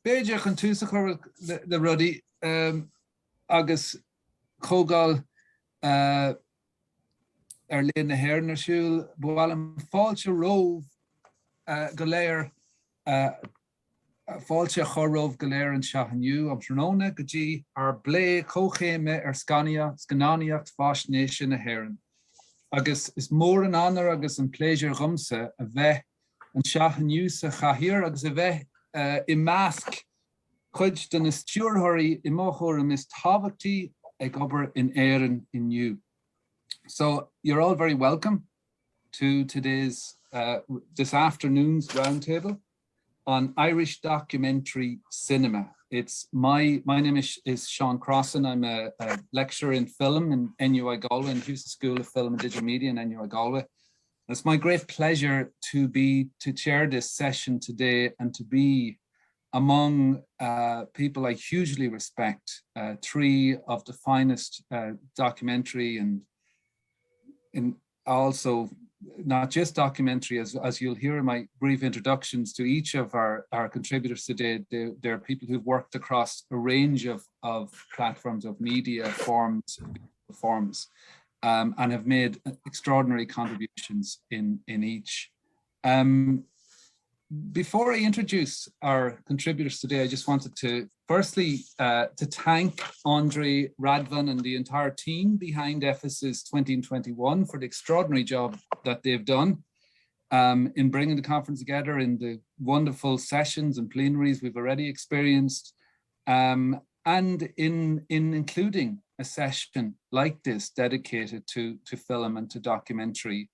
Béideach an túsa chur le rudí agus chógáil ar léon na hhéir narsúil bhfuil an fáilte rómh go léir fáilte chorómh go léir an seachaniu am tróna go dtí ar blé cóchéime ar scanáníocht fáisnéise na hhéireann. Agus is mór an honor agus an pléisiúr gomsa a bheith an seachaniu sa chathaoir agus a bheith I measc chuid den is stúrthirí I móchúram is tábhachtaí ag obair in éireann inniu. So you're all very welcome to today's this afternoon's roundtable on Irish documentary cinema. It's my name is Seán Crosson. I'm a lecturer in film in NUI Galway, in Houston School of Film and Digital Media in NUI Galway. It's my great pleasure to chair this session today and to be among people I hugely respect, three of the finest documentary and also not just documentary, as you'll hear in my brief introductions to each of our contributors today. They're people who've worked across a range of platforms, of media forms, and have made extraordinary contributions in each. Before I introduce our contributors today, I just wanted to firstly to thank Andre Radvan and the entire team behind EFACIS 2021 for the extraordinary job that they've done in bringing the conference together, in the wonderful sessions and plenaries we've already experienced, and in including a session like this dedicated to film and to documentary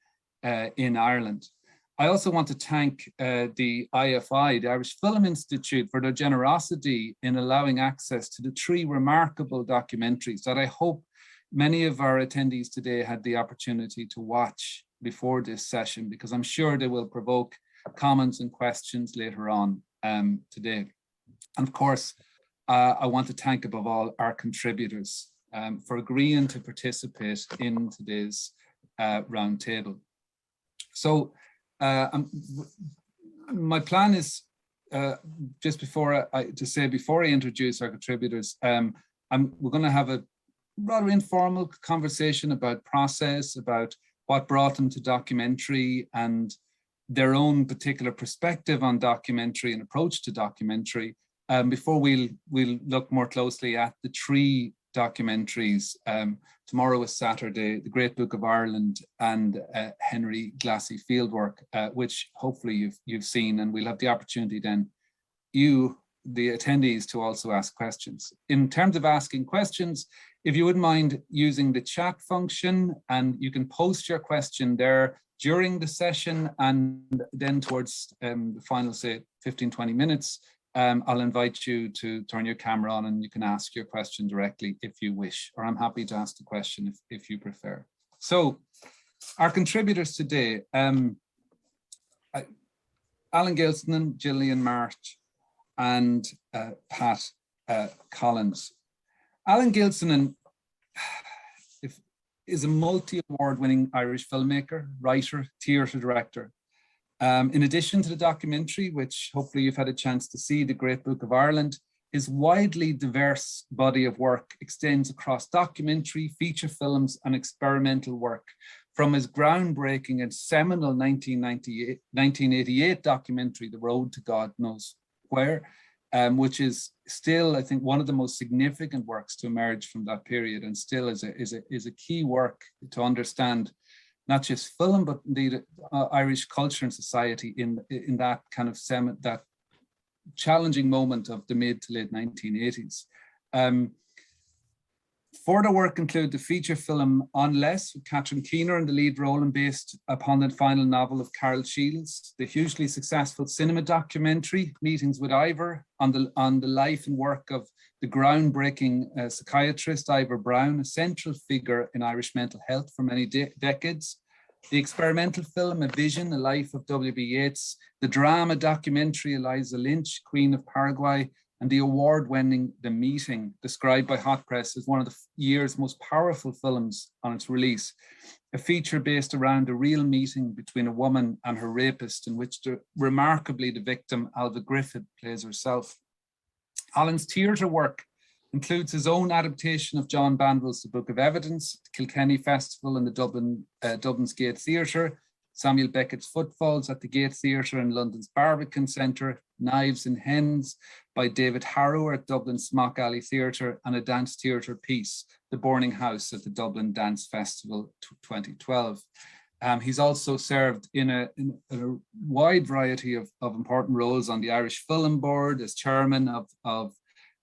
in Ireland. I also want to thank the IFI, the Irish Film Institute, for their generosity in allowing access to the three remarkable documentaries that I hope many of our attendees today had the opportunity to watch before this session, because I'm sure they will provoke comments and questions later on today. And of course, I want to thank above all our contributors for agreeing to participate in today's roundtable. So, my plan is just before I introduce our contributors, we're going to have a rather informal conversation about process, about what brought them to documentary and their own particular perspective on documentary and approach to documentary. Before we'll look more closely at the three documentaries. Tomorrow is Saturday, The Great Book of Ireland and Henry Glassie Fieldwork, which hopefully you've seen, and we'll have the opportunity then, you, the attendees, to also ask questions. In terms of asking questions, if you wouldn't mind using the chat function, and you can post your question there during the session, and then towards the final, say, 15-20 minutes, I'll invite you to turn your camera on and you can ask your question directly if you wish, or I'm happy to ask the question if you prefer. So our contributors today, Alan Gilsenan, Gillian Marsh, and Pat Collins. Alan Gilsenan is a multi-award-winning Irish filmmaker, writer, theatre director. In addition to the documentary, which hopefully you've had a chance to see, The Great Book of Ireland, his widely diverse body of work extends across documentary, feature films, and experimental work, from his groundbreaking and seminal 1988 documentary, The Road to God Knows Where, which is still, I think, one of the most significant works to emerge from that period, and still is a key work to understand not just film, but indeed Irish culture and society in that kind of that challenging moment of the mid to late 1980s. Further work include the feature film Unless, with Catherine Keener in the lead role and based upon the final novel of Carol Shields, the hugely successful cinema documentary Meetings with Ivor on the life and work of the groundbreaking psychiatrist Ivor Brown, a central figure in Irish mental health for many decades. The experimental film A Vision, A Life of W.B. Yeats, the drama documentary Eliza Lynch, Queen of Paraguay, and the award-winning The Meeting, described by Hot Press as one of the year's most powerful films on its release, a feature based around a real meeting between a woman and her rapist, in which remarkably the victim, Alva Griffith, plays herself. Alan's theatre work includes his own adaptation of John Banville's The Book of Evidence, the Kilkenny Festival and the Dublin's Gate Theatre, Samuel Beckett's Footfalls at the Gate Theatre and London's Barbican Centre, Knives and Hens by David Harrower at Dublin's Smock Alley Theatre, and a dance theatre piece, The Burning House at the Dublin Dance Festival 2012. He's also served in a wide variety of important roles on the Irish Film Board, as chairman of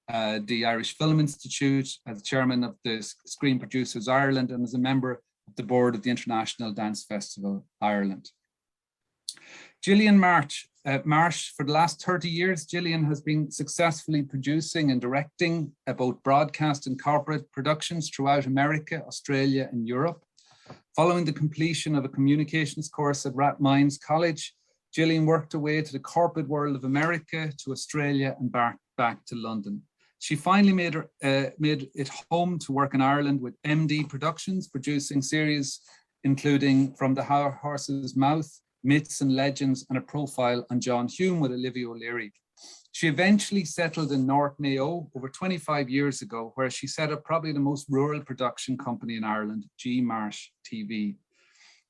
the Irish Film Institute, as chairman of the Screen Producers Ireland, and as a member of the board of the International Dance Festival Ireland. Gillian Marsh, for the last 30 years, Gillian has been successfully producing and directing both broadcast and corporate productions throughout America, Australia, and Europe. Following the completion of a communications course at Rathmines College, Gillian worked her way to the corporate world of America, to Australia, and back to London. She finally made it home to work in Ireland with MD Productions, producing series including From the Horse's Mouth, Myths and Legends, and a profile on John Hume with Olivia O'Leary. She eventually settled in North Mayo over 25 years ago, where she set up probably the most rural production company in Ireland, G Marsh TV.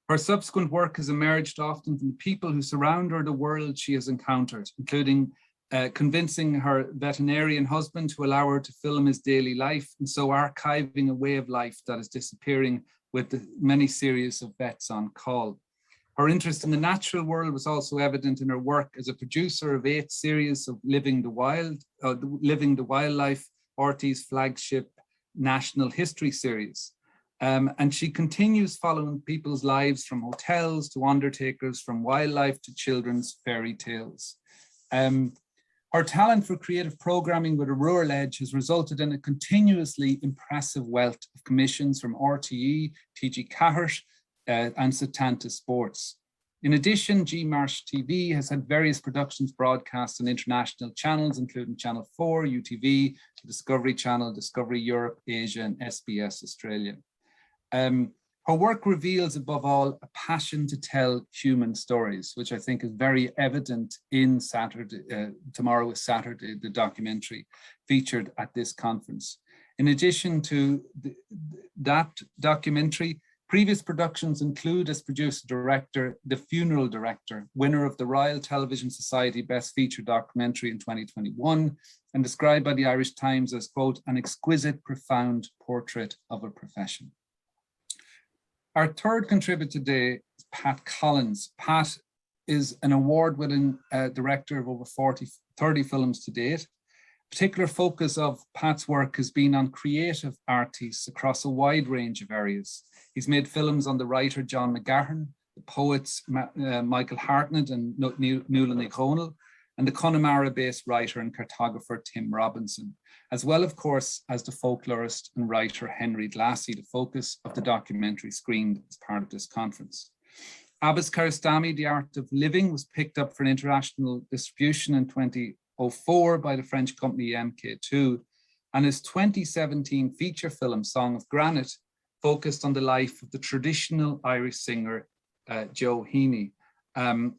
Her subsequent work has emerged often from the people who surround her, the world she has encountered, including convincing her veterinarian husband to allow her to film his daily life, and so archiving a way of life that is disappearing with the many series of Vets on Call. Her interest in the natural world was also evident in her work as a producer of 8 series of Living the Wildlife, RT's flagship National History series. And she continues following people's lives, from hotels to undertakers, from wildlife to children's fairy tales. Her talent for creative programming with a rural edge has resulted in a continuously impressive wealth of commissions from RTE, TG Cathart, and Setanta Sports. In addition, G Marsh TV has had various productions broadcast on international channels, including Channel 4, UTV, Discovery Channel, Discovery Europe, Asia, and SBS Australia. Her work reveals, above all, a passion to tell human stories, which I think is very evident in Tomorrow is Saturday, the documentary featured at this conference. In addition to that documentary, previous productions include, as producer-director, The Funeral Director, winner of the Royal Television Society Best Feature Documentary in 2021, and described by the Irish Times as, quote, an exquisite, profound portrait of a profession. Our third contributor today is Pat Collins. Pat is an award-winning director of over 30 films to date. Particular focus of Pat's work has been on creative artists across a wide range of areas. He's made films on the writer John McGahern, the poets Michael Hartnett and Nuala O'Connell, and the Connemara-based writer and cartographer Tim Robinson, as well, of course, as the folklorist and writer Henry Glassie, the focus of the documentary screened as part of this conference. Abbas Kiarostami, The Art of Living, was picked up for an international distribution in 2004 by the French company MK2, and his 2017 feature film, Song of Granite, focused on the life of the traditional Irish singer, Joe Heaney.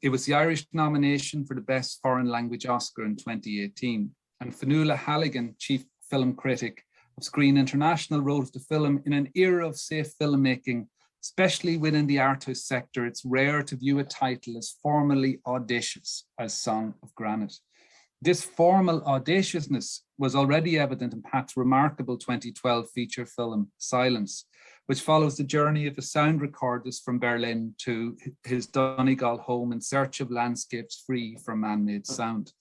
It was the Irish nomination for the Best Foreign Language Oscar in 2018. And Fionnuala Halligan, chief film critic of Screen International, wrote the film, in an era of safe filmmaking, especially within the artist sector, it's rare to view a title as formally audacious as Song of Granite. This formal audaciousness was already evident in Pat's remarkable 2012 feature film, Silence, which follows the journey of a sound recordist from Berlin to his Donegal home in search of landscapes free from man-made sound.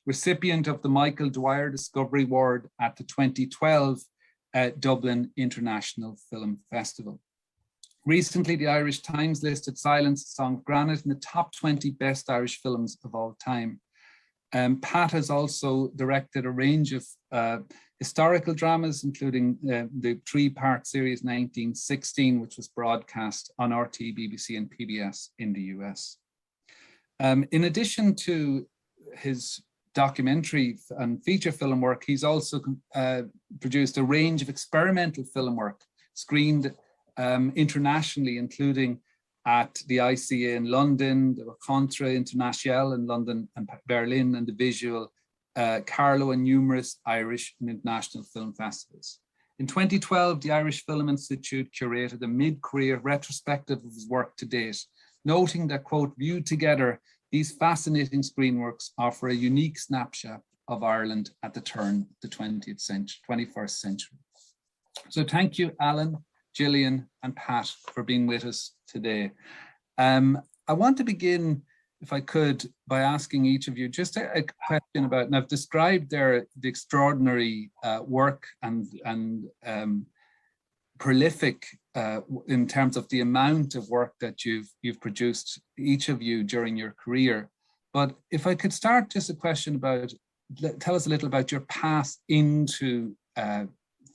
Recipient of the Michael Dwyer Discovery Award at the 2012 Dublin International Film Festival. Recently, the Irish Times listed Silence, Song of Granite in the top 20 best Irish films of all time. Pat has also directed a range of historical dramas, including the 3-part series 1916, which was broadcast on RT, BBC, and PBS in the US. In addition to his documentary and feature film work, he's also produced a range of experimental film work screened internationally, including at the ICA in London, the Rencontre Internationale in London and Berlin, and the Visual Carlow and numerous Irish and international film festivals. In 2012, the Irish Film Institute curated a mid-career retrospective of his work to date, noting that, quote, viewed together, these fascinating screen works offer a unique snapshot of Ireland at the turn of the 21st century. So thank you, Alan, Gillian, and Pat for being with us today. I want to begin, if I could, by asking each of you just a question about, and I've described the extraordinary work and prolific in terms of the amount of work that you've produced, each of you, during your career. But if I could start just a question about, tell us a little about your path into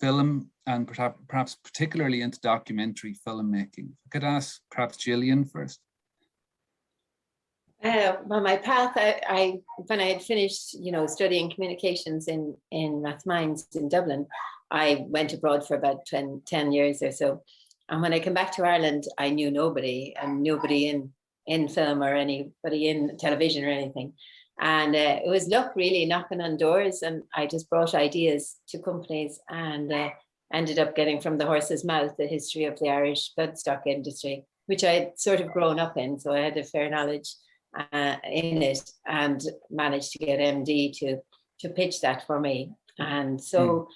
film, and perhaps particularly into documentary filmmaking. I could ask perhaps Gillian first. Well, my path, when I had finished, studying communications in Rathmines in Dublin, I went abroad for about 10 years or so. And when I came back to Ireland, I knew nobody, and nobody in film or anybody in television or anything. And it was luck, really, knocking on doors. And I just brought ideas to companies, and ended up getting from the horse's mouth the history of the Irish bloodstock industry, which I had sort of grown up in. So I had a fair knowledge in it, and managed to get MD to pitch that for me. And so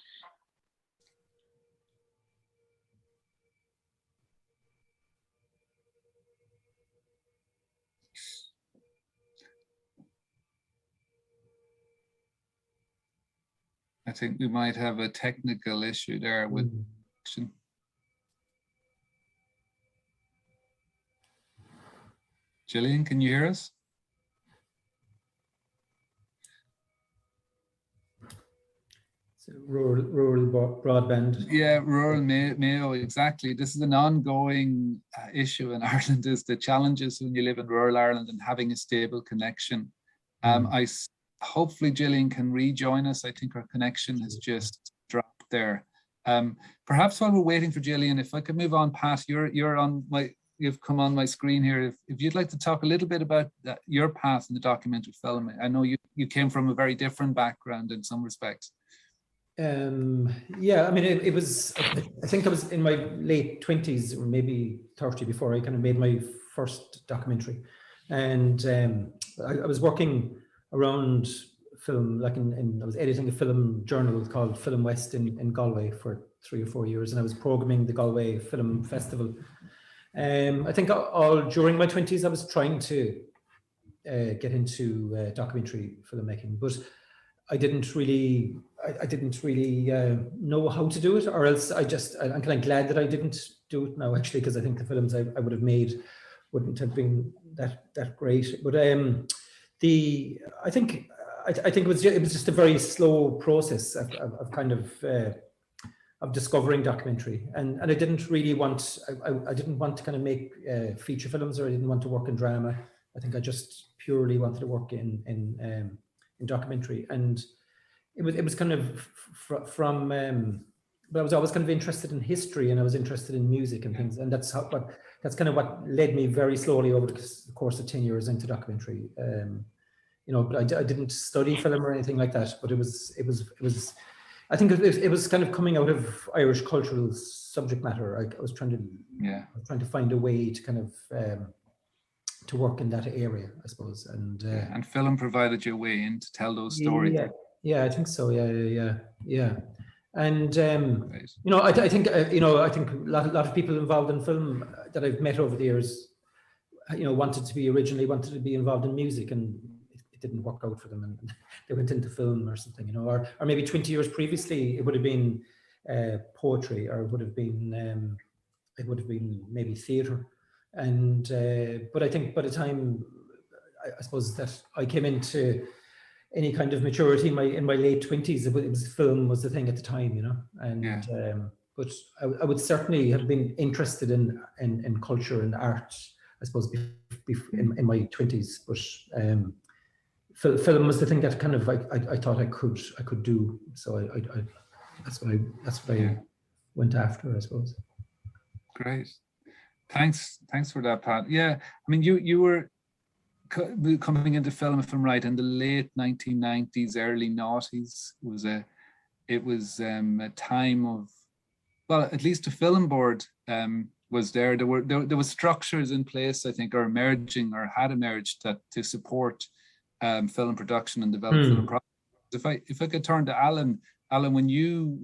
I think we might have a technical issue there with Gillian, can you hear us? So rural broadband. Yeah, rural Mayo, exactly. This is an ongoing issue in Ireland, is the challenges when you live in rural Ireland and having a stable connection. Hopefully Gillian can rejoin us. I think our connection has just dropped there. Perhaps while we're waiting for Gillian, if I could move on, Pat, you've come on my screen here. If you'd like to talk a little bit about your path in the documentary film. I know you came from a very different background in some respects. Yeah, I mean, it was, I think I was in my late 20s or maybe 30 before I kind of made my first documentary. And I was working around film, like I was editing a film journal called Film West in Galway for 3 or 4 years, and I was programming the Galway Film Festival. I think all during my 20s I was trying to get into documentary filmmaking, but I didn't really know how to do it, or else I'm kind of glad that I didn't do it now, actually, because I think the films I would have made wouldn't have been that great. But I think it was just a very slow process of kind of discovering documentary, and I didn't really want I didn't want to kind of make feature films, or I didn't want to work in drama. I think I just purely wanted to work in documentary, and it was kind of from but I was always kind of interested in history, and I was interested in music and things, and that's kind of what led me very slowly over the course of 10 years into documentary. But I didn't study film or anything like that, but it was I think it was kind of coming out of Irish cultural subject matter. I was trying to find a way to kind of to work in that area, I suppose. And film provided you a way in to tell those stories. Yeah, I think so. Yeah. And I think a lot of people involved in film that I've met over the years, wanted to be involved in music, and it didn't work out for them, and they went into film or something, or maybe 20 years previously it would have been poetry, or it would have been maybe theatre. And but I think by the time I suppose that I came into any kind of maturity in my late 20s, it was film was the thing at the time, and but I would certainly have been interested in culture and art, I suppose, in my 20s, but film was the thing that kind of I thought I could do, so that's what I went after, I suppose. Great. Thanks for that, Pat. Yeah, I mean, you were coming into film, if I'm right, in the late 1990s, early noughties, it was a time of, well, at least the film board was there. There were structures in place, I think, or emerging or had emerged to support film production and develop film projects. If I could turn to Alan, when you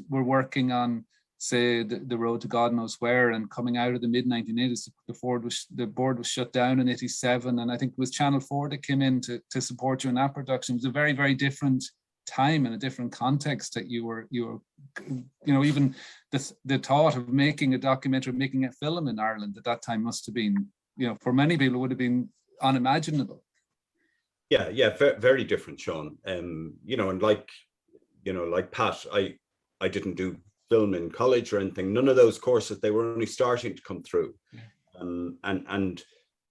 were working on, say, the road to God knows where, and coming out of the mid 1980s, the board was shut down in '87, and I think it was Channel 4 that came in to support you in that production. It was a very, very different time and a different context that you were even the thought of making a documentary, making a film in Ireland at that time must have been, for many people, would have been unimaginable. Yeah, very different, Seán. And like Pat, I didn't do film in college or anything. None of those courses, they were only starting to come through. And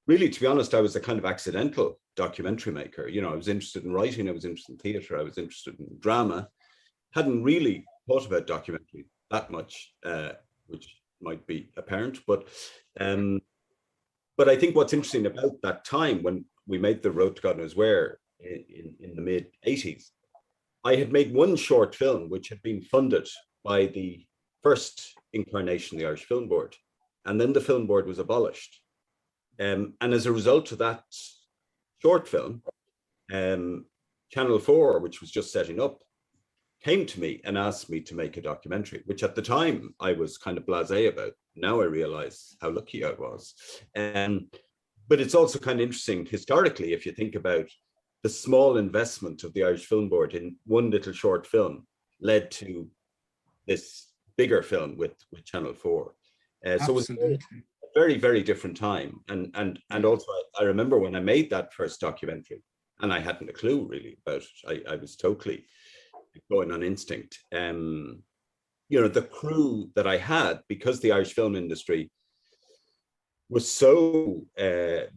really, to be honest, I was a kind of accidental documentary maker. I was interested in writing, I was interested in theatre, I was interested in drama. Hadn't really thought about documentary that much, which might be apparent. But I think what's interesting about that time when we made The Road to God Knows Where in the mid 80s, I had made one short film which had been funded by the first incarnation of the Irish Film Board. And then the Film Board was abolished. And as a result of that short film, Channel 4, which was just setting up, came to me and asked me to make a documentary, which at the time I was kind of blasé about. Now I realize how lucky I was. But it's also kind of interesting historically, if you think about the small investment of the Irish Film Board in one little short film led to this bigger film with Channel 4. So it was a very, very different time. And also I remember when I made that first documentary, and I hadn't a clue really about it. I was totally going on instinct. The crew that I had, because the Irish film industry was so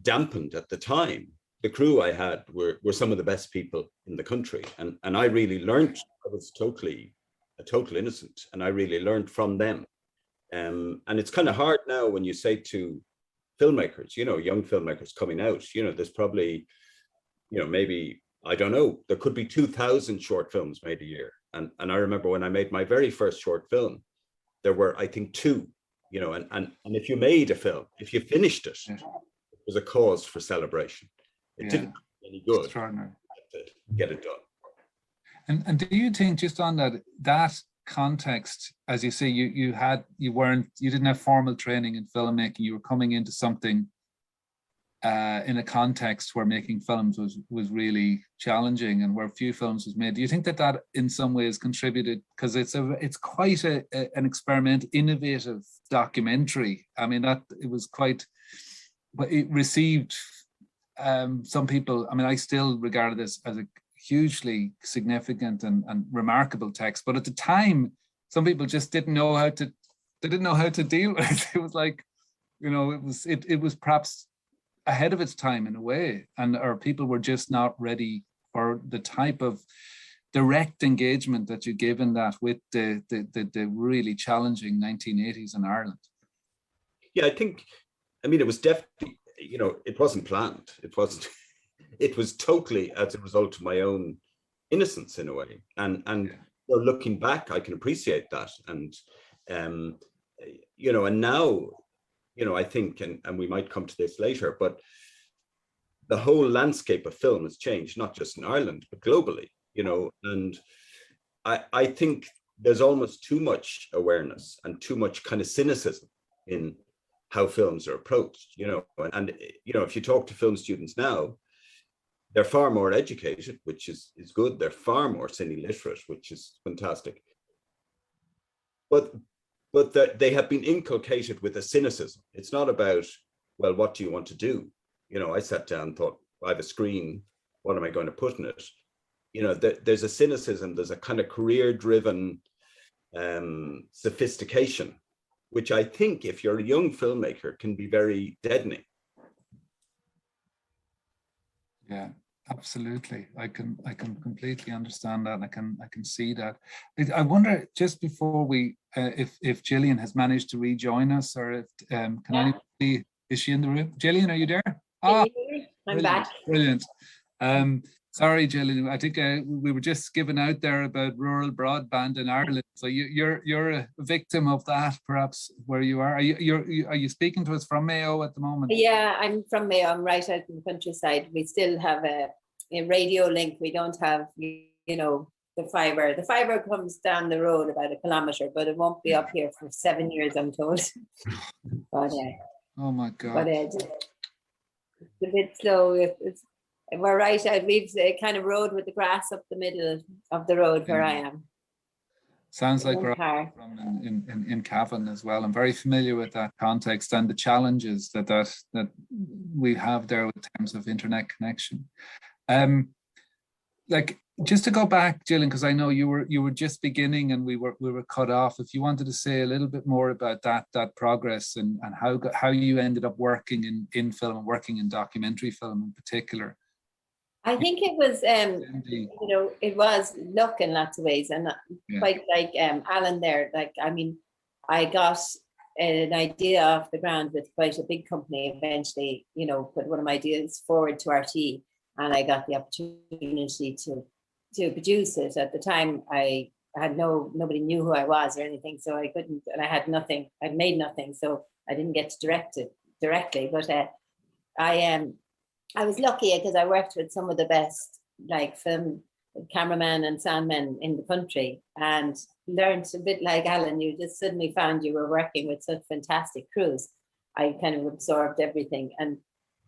dampened at the time, the crew I had were some of the best people in the country. And I really learned, I was a total innocent, and I really learned from them. And it's kind of hard now when you say to filmmakers, young filmmakers coming out, there's probably, maybe, I don't know, there could be 2,000 short films made a year. And I remember when I made my very first short film, there were, I think, 2, and if you made a film, if you finished it, it was a cause for celebration. It didn't do any good to get it done. And do you think, just on that context, as you say, you didn't have formal training in filmmaking, you were coming into something in a context where making films was really challenging and where few films was made. Do you think that in some ways contributed, because it's quite an innovative documentary? I mean, that it was quite, but it received some people, I mean, I still regard this as a hugely significant and remarkable text, but at the time some people just didn't know how to deal with it. It was like, it was perhaps ahead of its time in a way, or people were just not ready for the type of direct engagement that you give in that with the really challenging 1980s in Ireland. Yeah, it was definitely, it wasn't planned. It was totally as a result of my own innocence in a way. And looking back, I can appreciate that. And, and now, I think, and we might come to this later, but the whole landscape of film has changed, not just in Ireland, but globally, and I think there's almost too much awareness and too much kind of cynicism in how films are approached, and if you talk to film students now, they're far more educated, which is good. They're far more cine literate, which is fantastic. But they have been inculcated with a cynicism. It's not about, well, what do you want to do? I sat down and thought, I have a screen, what am I going to put in it? There's a cynicism, there's a kind of career-driven sophistication, which I think if you're a young filmmaker can be very deadening. Yeah, absolutely. I can completely understand that. And I can see that. I wonder, just before we, if Gillian has managed to rejoin us, or if is she in the room? Gillian, are you there? I'm back. Brilliant. Sorry, Gillian, I think we were just giving out there about rural broadband in Ireland. So you're a victim of that, perhaps, where you are. Are you speaking to us from Mayo at the moment? Yeah, I'm from Mayo. I'm right out in the countryside. We still have a radio link. We don't have, the fibre. The fibre comes down the road about 1 kilometre, but it won't be up here for 7 years, I'm told. But oh my God. But it's a bit slow. We're right out. We've a kind of road with the grass up the middle of the road where I am. Sounds like we're from in Cavan as well. I'm very familiar with that context and the challenges that we have there in terms of internet connection. Like, just to go back, Gillian, because I know you were just beginning and we were cut off. If you wanted to say a little bit more about that progress and how you ended up working in film and working in documentary film in particular. I think it was, it was luck in lots of ways, and quite like Alan there. Like, I mean, I got an idea off the ground with quite a big company eventually, put one of my ideas forward to RT, and I got the opportunity to produce it. At the time, I had nobody knew who I was or anything, so I couldn't, and I had nothing. I'd made nothing, so I didn't get to direct it directly. But I was lucky because I worked with some of the best like film cameramen and soundmen in the country, and learned a bit like Alan. You just suddenly found you were working with such fantastic crews. I kind of absorbed everything, and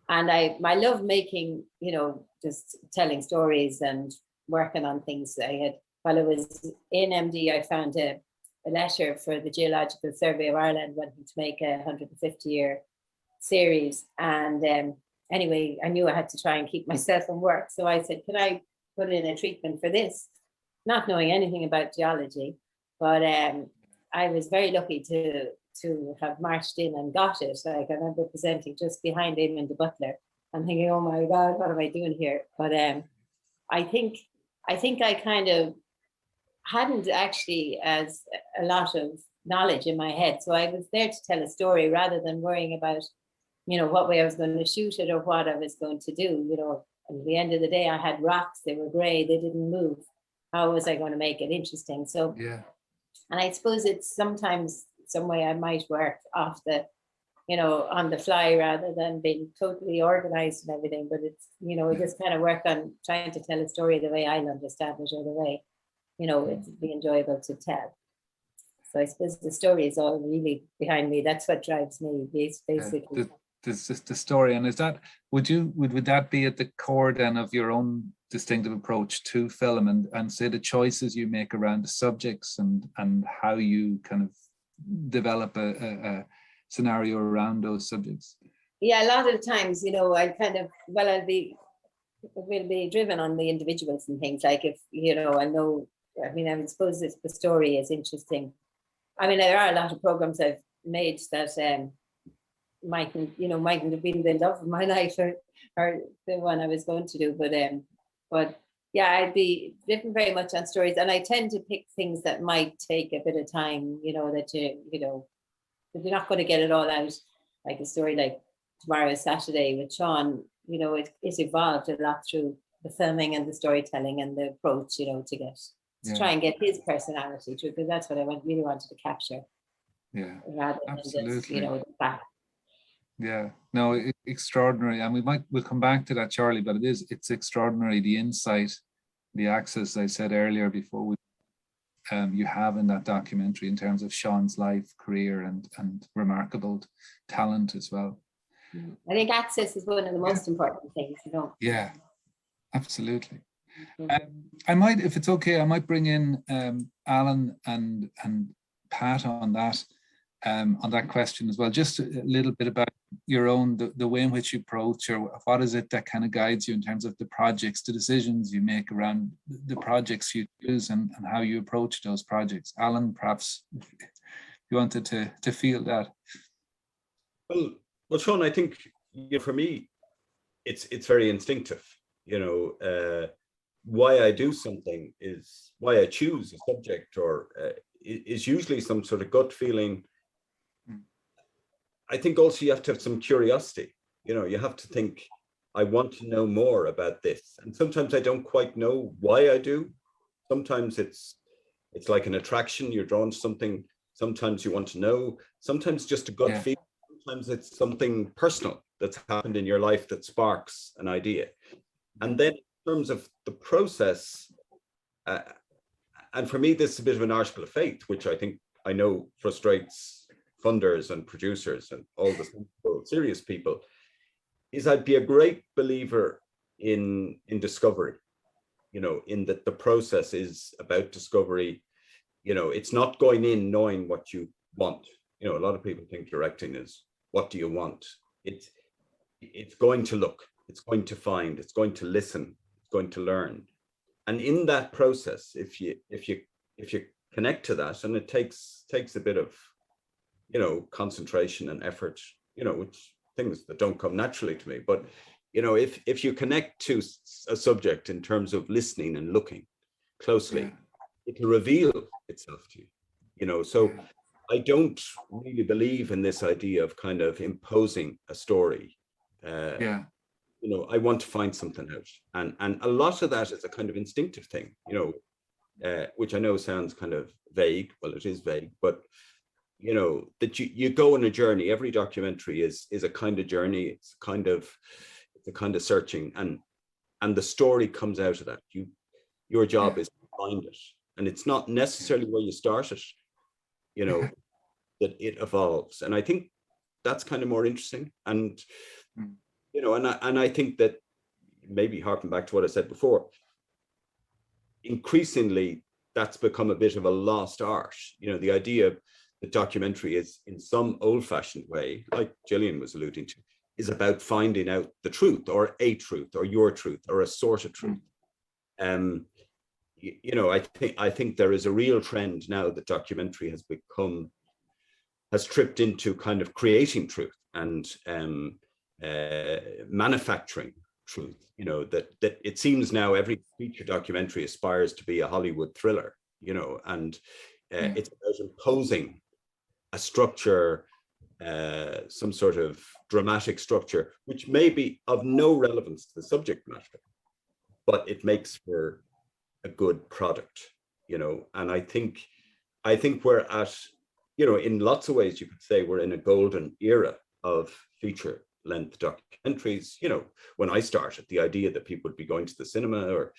I love making, just telling stories and working on things. While I was in MD, I found a letter for the Geological Survey of Ireland wanting to make a 150-year series, and anyway, I knew I had to try and keep myself from work. So I said, can I put in a treatment for this? Not knowing anything about geology, but I was very lucky to have marched in and got it. Like, I remember presenting just behind Eamon the Butler and thinking, oh my God, what am I doing here? But I think I kind of hadn't actually as a lot of knowledge in my head. So I was there to tell a story rather than worrying about what way I was going to shoot it or what I was going to do. At the end of the day, I had rocks, they were gray, they didn't move. How was I going to make it interesting? So, yeah. And I suppose it's sometimes some way I might work off the, on the fly rather than being totally organized and everything. But it's, I just kind of work on trying to tell a story the way I'll understand it or the way, it'd be enjoyable to tell. So I suppose the story is all really behind me. That's what drives me, basically. The story, and would that be at the core then of your own distinctive approach to film and say the choices you make around the subjects and how you kind of develop a scenario around those subjects? Yeah, a lot of times, I kind of, will be driven on the individuals and things. Like, if I would suppose the story is interesting. I mean, there are a lot of programs I've made that mightn't have been the love of my life or the one I was going to do, but yeah, I'd be driven very much on stories, and I tend to pick things that might take a bit of time, that you're not going to get it all out. Like a story like Tomorrow is Saturday with Seán, it evolved a lot through the filming and the storytelling and the approach, to try and get his personality through, because that's what I really wanted to capture. Yeah, rather absolutely. Than just, the fact. Yeah, no, extraordinary, and we'll come back to that, Charlie. But it's extraordinary, the insight, the access I said earlier before you have in that documentary in terms of Seán's life, career, and remarkable talent as well. I think access is one of the most important things, Yeah, absolutely. I might, if it's okay, I might bring in Alan and Pat on that question as well. Just a little bit about your own, the way in which you approach, or what is it that kind of guides you in terms of the projects, the decisions you make around the projects you choose and how you approach those projects. Alan, perhaps if you wanted to feel that. Well, Seán, I think for me, it's very instinctive. Why I do something is why I choose a subject, or is usually some sort of gut feeling. I think also you have to have some curiosity. You have to think, I want to know more about this. And sometimes I don't quite know why I do. Sometimes it's like an attraction, you're drawn to something. Sometimes you want to know, sometimes just a gut feeling. Sometimes it's something personal that's happened in your life that sparks an idea. And then in terms of the process, and for me, this is a bit of an article of faith, which I know frustrates funders and producers and all the serious people, is I'd be a great believer in discovery, in that the process is about discovery. It's not going in knowing what you want. A lot of people think directing is, what do you want? It's going to look, it's going to find, it's going to listen, it's going to learn. And in that process, if you connect to that, and it takes a bit of, concentration and effort, which things that don't come naturally to me, but if you connect to a subject in terms of listening and looking closely, it will reveal itself to you. So I don't really believe in this idea of kind of imposing a story. I want to find something out, and a lot of that is a kind of instinctive thing, which I know sounds kind of vague. Well, it is vague, but that you go on a journey. Every documentary is a kind of journey. It's a kind of searching, and the story comes out of that. Your job is to find it, and it's not necessarily where you start it, that it evolves. And I think that's kind of more interesting. And and I think that, maybe harking back to what I said before, increasingly that's become a bit of a lost art. The idea that documentary is, in some old-fashioned way, like Gillian was alluding to, is about finding out the truth, or a truth, or your truth, or a sort of truth. I think there is a real trend now that documentary has tripped into kind of creating truth and manufacturing truth. That it seems now every feature documentary aspires to be a Hollywood thriller. And it's about imposing a structure, some sort of dramatic structure, which may be of no relevance to the subject matter, but it makes for a good product. And I think we're at, in lots of ways you could say we're in a golden era of feature length documentaries. When I started, the idea that people would be going to the cinema or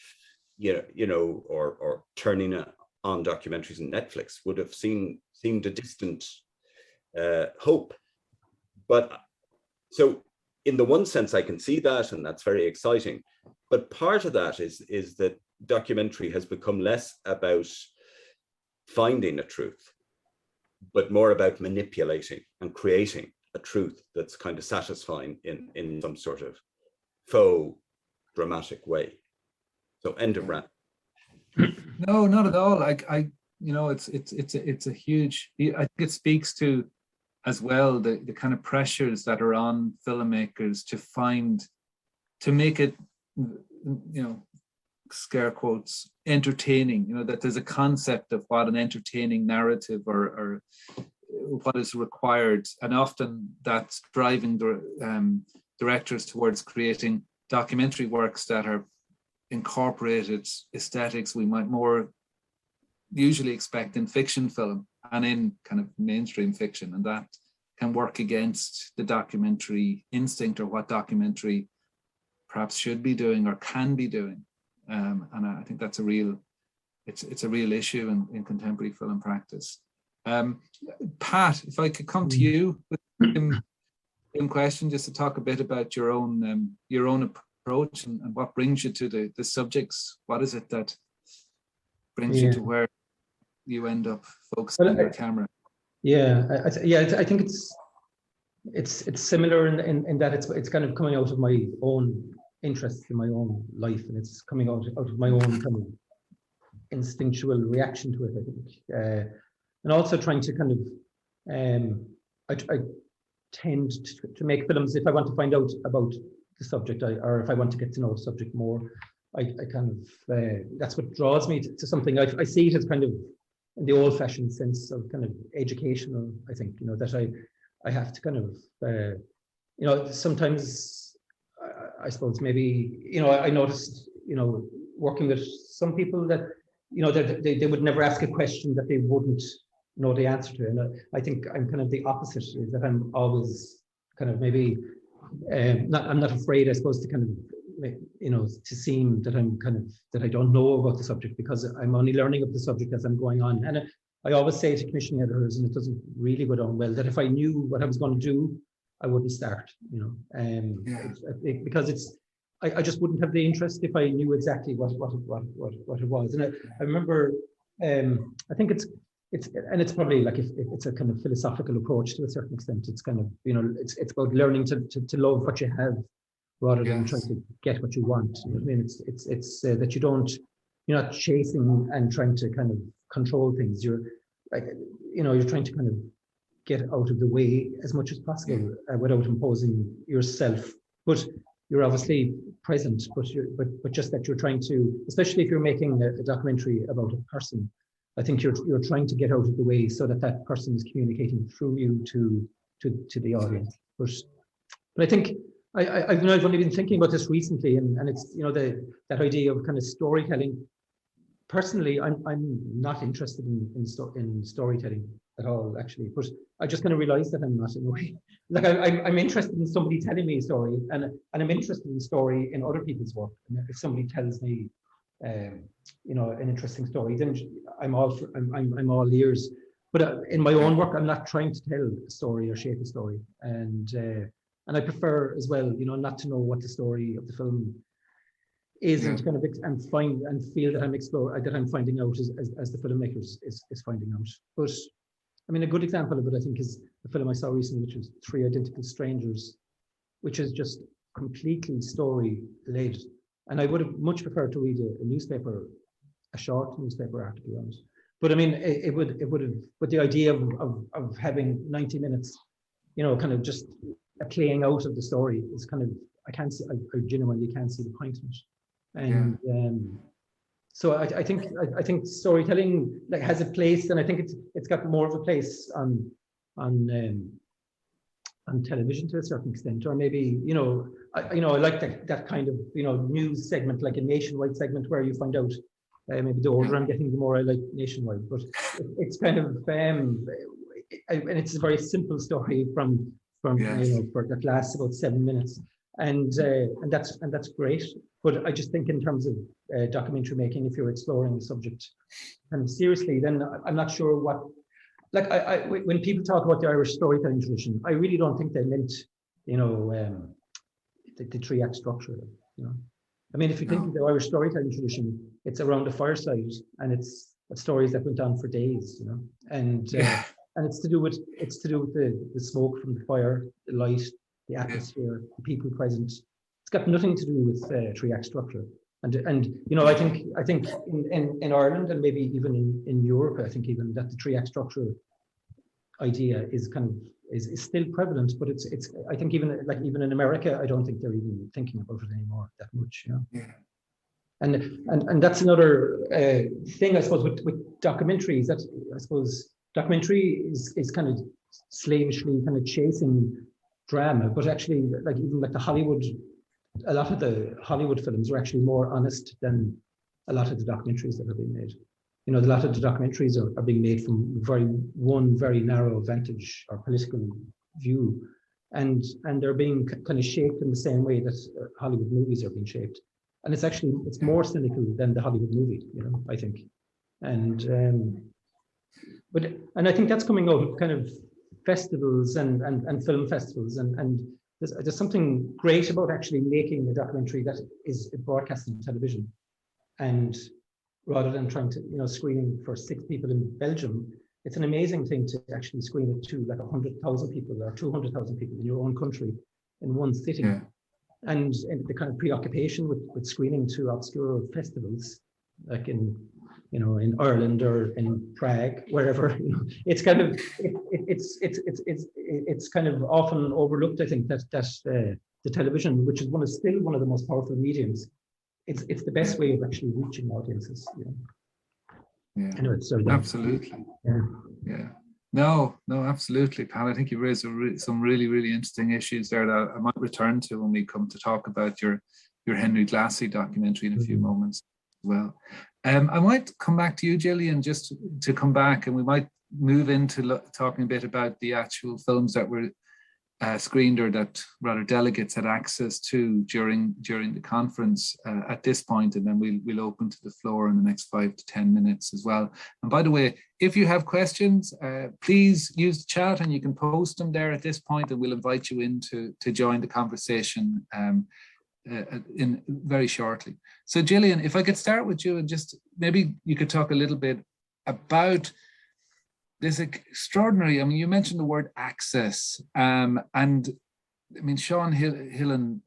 turning on documentaries on Netflix would have seemed a distant hope. But so in the one sense, I can see that, and that's very exciting. But part of that is that documentary has become less about finding a truth, but more about manipulating and creating a truth that's kind of satisfying in some sort of faux dramatic way. So end of rant. No, not at all. It's a huge, I think it speaks to as well the kind of pressures that are on filmmakers to make it, scare quotes, entertaining, that there's a concept of what an entertaining narrative or what is required, and often that's driving directors towards creating documentary works that are incorporated aesthetics we might more usually expect in fiction film and in kind of mainstream fiction, and that can work against the documentary instinct or what documentary perhaps should be doing or can be doing. And I think that's a real issue in contemporary film practice. Pat, if I could come to you with a question, just to talk a bit about your own approach and what brings you to the subjects. What is it that brings you to where you end up focusing on your camera? I think it's similar in that it's kind of coming out of my own interests in my own life, and it's coming out of my own kind of instinctual reaction to it, I think, and also trying to kind of I tend to make films if I want to find out about the subject, or if I want to get to know a subject more. I kind of that's what draws me to something. I see it as kind of in the old-fashioned sense of kind of educational. I think that I have to kind of sometimes I suppose maybe, I noticed, working with some people that, that they would never ask a question that they wouldn't know the answer to. And I think I'm kind of the opposite, is that I'm always kind of maybe, I'm not afraid, I suppose, to kind of, to seem that I'm kind of, that I don't know about the subject, because I'm only learning of the subject as I'm going on. And I always say to commissioning editors, and it doesn't really go down well, that if I knew what I was going to do, I wouldn't start, because I just wouldn't have the interest if I knew exactly what it was. And I remember, I think it's probably like, if it's a kind of philosophical approach to a certain extent. It's kind of, it's about learning to love what you have, rather than trying to get what you want. You know what I mean? It's that you're not chasing and trying to kind of control things. You're like, you're trying to kind of get out of the way as much as possible, without imposing yourself. But you're obviously present, but just that you're trying to, especially if you're making a documentary about a person, I think you're trying to get out of the way so that person is communicating through you to the audience. But I think I've only been thinking about this recently, and it's that idea of kind of storytelling. Personally, I'm not interested in storytelling at all, actually. But I just kind of realized that I'm not, in a way. Like I'm interested in somebody telling me a story, and I'm interested in story in other people's work. And if somebody tells me, an interesting story, then I'm all ears. But in my own work, I'm not trying to tell a story or shape a story, and I prefer as well, not to know what the story of the film is, and to kind of feel that I'm finding out as the filmmakers is finding out. But I mean, a good example of it, I think, is the film I saw recently, which was 3 Identical Strangers, which is just completely story-led. And I would have much preferred to read a short newspaper article on it. But I mean, it would have, but the idea of having 90 minutes, kind of just a playing out of the story is kind of, I genuinely can't see the point in it. And so I think storytelling has a place, and I think it's got more of a place on television to a certain extent, or maybe I like that kind of news segment, like a Nationwide segment, where you find out maybe the older I'm getting, the more I like Nationwide. But it's kind of and it's a very simple story from that lasts about 7 minutes, and that's great. But I just think in terms of documentary making, if you're exploring the subject kind of seriously, then I'm not sure what. Like when people talk about the Irish storytelling tradition, I really don't think they meant, the 3-act structure. I mean, if you think of the Irish storytelling tradition, it's around the fireside, and it's stories that went on for days, and it's to do with the smoke from the fire, the light, the atmosphere, the people present. It's got nothing to do with 3-act structure. And I think in Ireland, and maybe even in Europe, I think even that the 3-act structure idea is kind of is still prevalent, but it's I think even in America, I don't think they're even thinking about it anymore that much. And that's another thing, I suppose, with documentaries, that I suppose documentary is kind of slavishly kind of chasing drama, but actually even the Hollywood. A lot of the Hollywood films are actually more honest than a lot of the documentaries that have been made. A lot of the documentaries are being made from one very narrow vantage or political view, and they're being kind of shaped in the same way that Hollywood movies are being shaped. And it's more cynical than the Hollywood movie, I think. And I think that's coming out of kind of festivals and film festivals, and there's something great about actually making a documentary that is broadcast on television, and rather than trying to screening for 6 people in Belgium, it's an amazing thing to actually screen it to 100,000 people or 200,000 people in your own country in one sitting. And the kind of preoccupation with screening to obscure festivals, like in Ireland or in Prague, wherever, it's kind of it's kind of often overlooked. I think that the television, which is still one of the most powerful mediums, it's the best way of actually reaching audiences. Yeah. Anyway, sorry. Absolutely. Yeah. No, absolutely, Pat. I think you raised some really, really interesting issues there that I might return to when we come to talk about your Henry Glassie documentary in a few moments as well. I might come back to you, Gillian, just to come back, and we might move into talking a bit about the actual films that were screened, or that rather delegates had access to during the conference at this point, and then we'll open to the floor in the next 5 to 10 minutes as well. And by the way, if you have questions, please use the chat, and you can post them there at this point, and we'll invite you in to join the conversation in very shortly. So Gillian, if I could start with you, and just maybe you could talk a little bit about this extraordinary, I mean, you mentioned the word access, and I mean, Seán Hillen,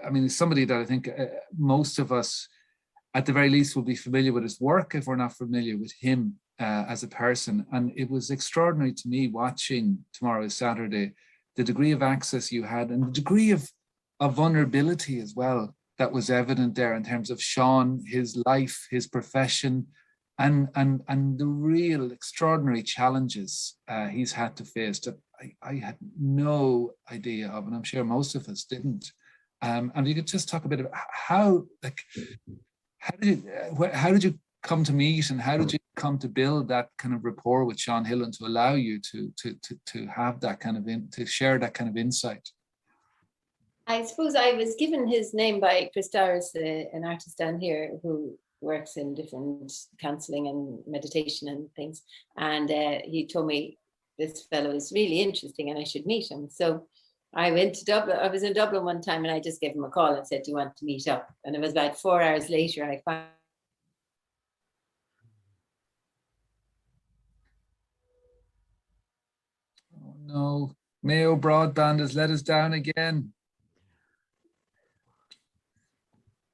I mean, is somebody that I think most of us, at the very least, will be familiar with his work if we're not familiar with him as a person. And it was extraordinary to me watching Tomorrow is Saturday, the degree of access you had, and the degree of vulnerability as well that was evident there in terms of Seán, his life, his profession, and the real extraordinary challenges he's had to face that I had no idea of, and I'm sure most of us didn't. And you could just talk a bit about how did you come to meet, and how did you come to build that kind of rapport with Seán Hillen to allow you to have that kind of to share that kind of insight? I suppose I was given his name by Chris Dowers, an artist down here who works in different counseling and meditation and things. And he told me this fellow is really interesting and I should meet him. So I went to Dublin. I was in Dublin one time and I just gave him a call and said, do you want to meet up? And it was about 4 hours later, I found. Oh no, Mayo broadband has let us down again.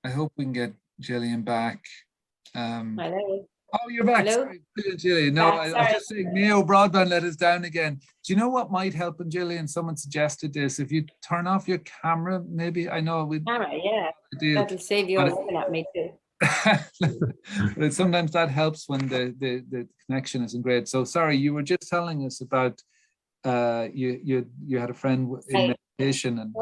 I hope we can get Gillian back. Hello. Oh, you're back. Hello? Sorry, Gillian. No, I was just saying Mayo broadband let us down again. Do you know what might help? And Gillian, someone suggested this. If you turn off your camera, maybe, I know we. Camera, yeah. That'll save you all looking at me too. But sometimes that helps when the connection isn't great. So sorry, you were just telling us about you had a friend in meditation, and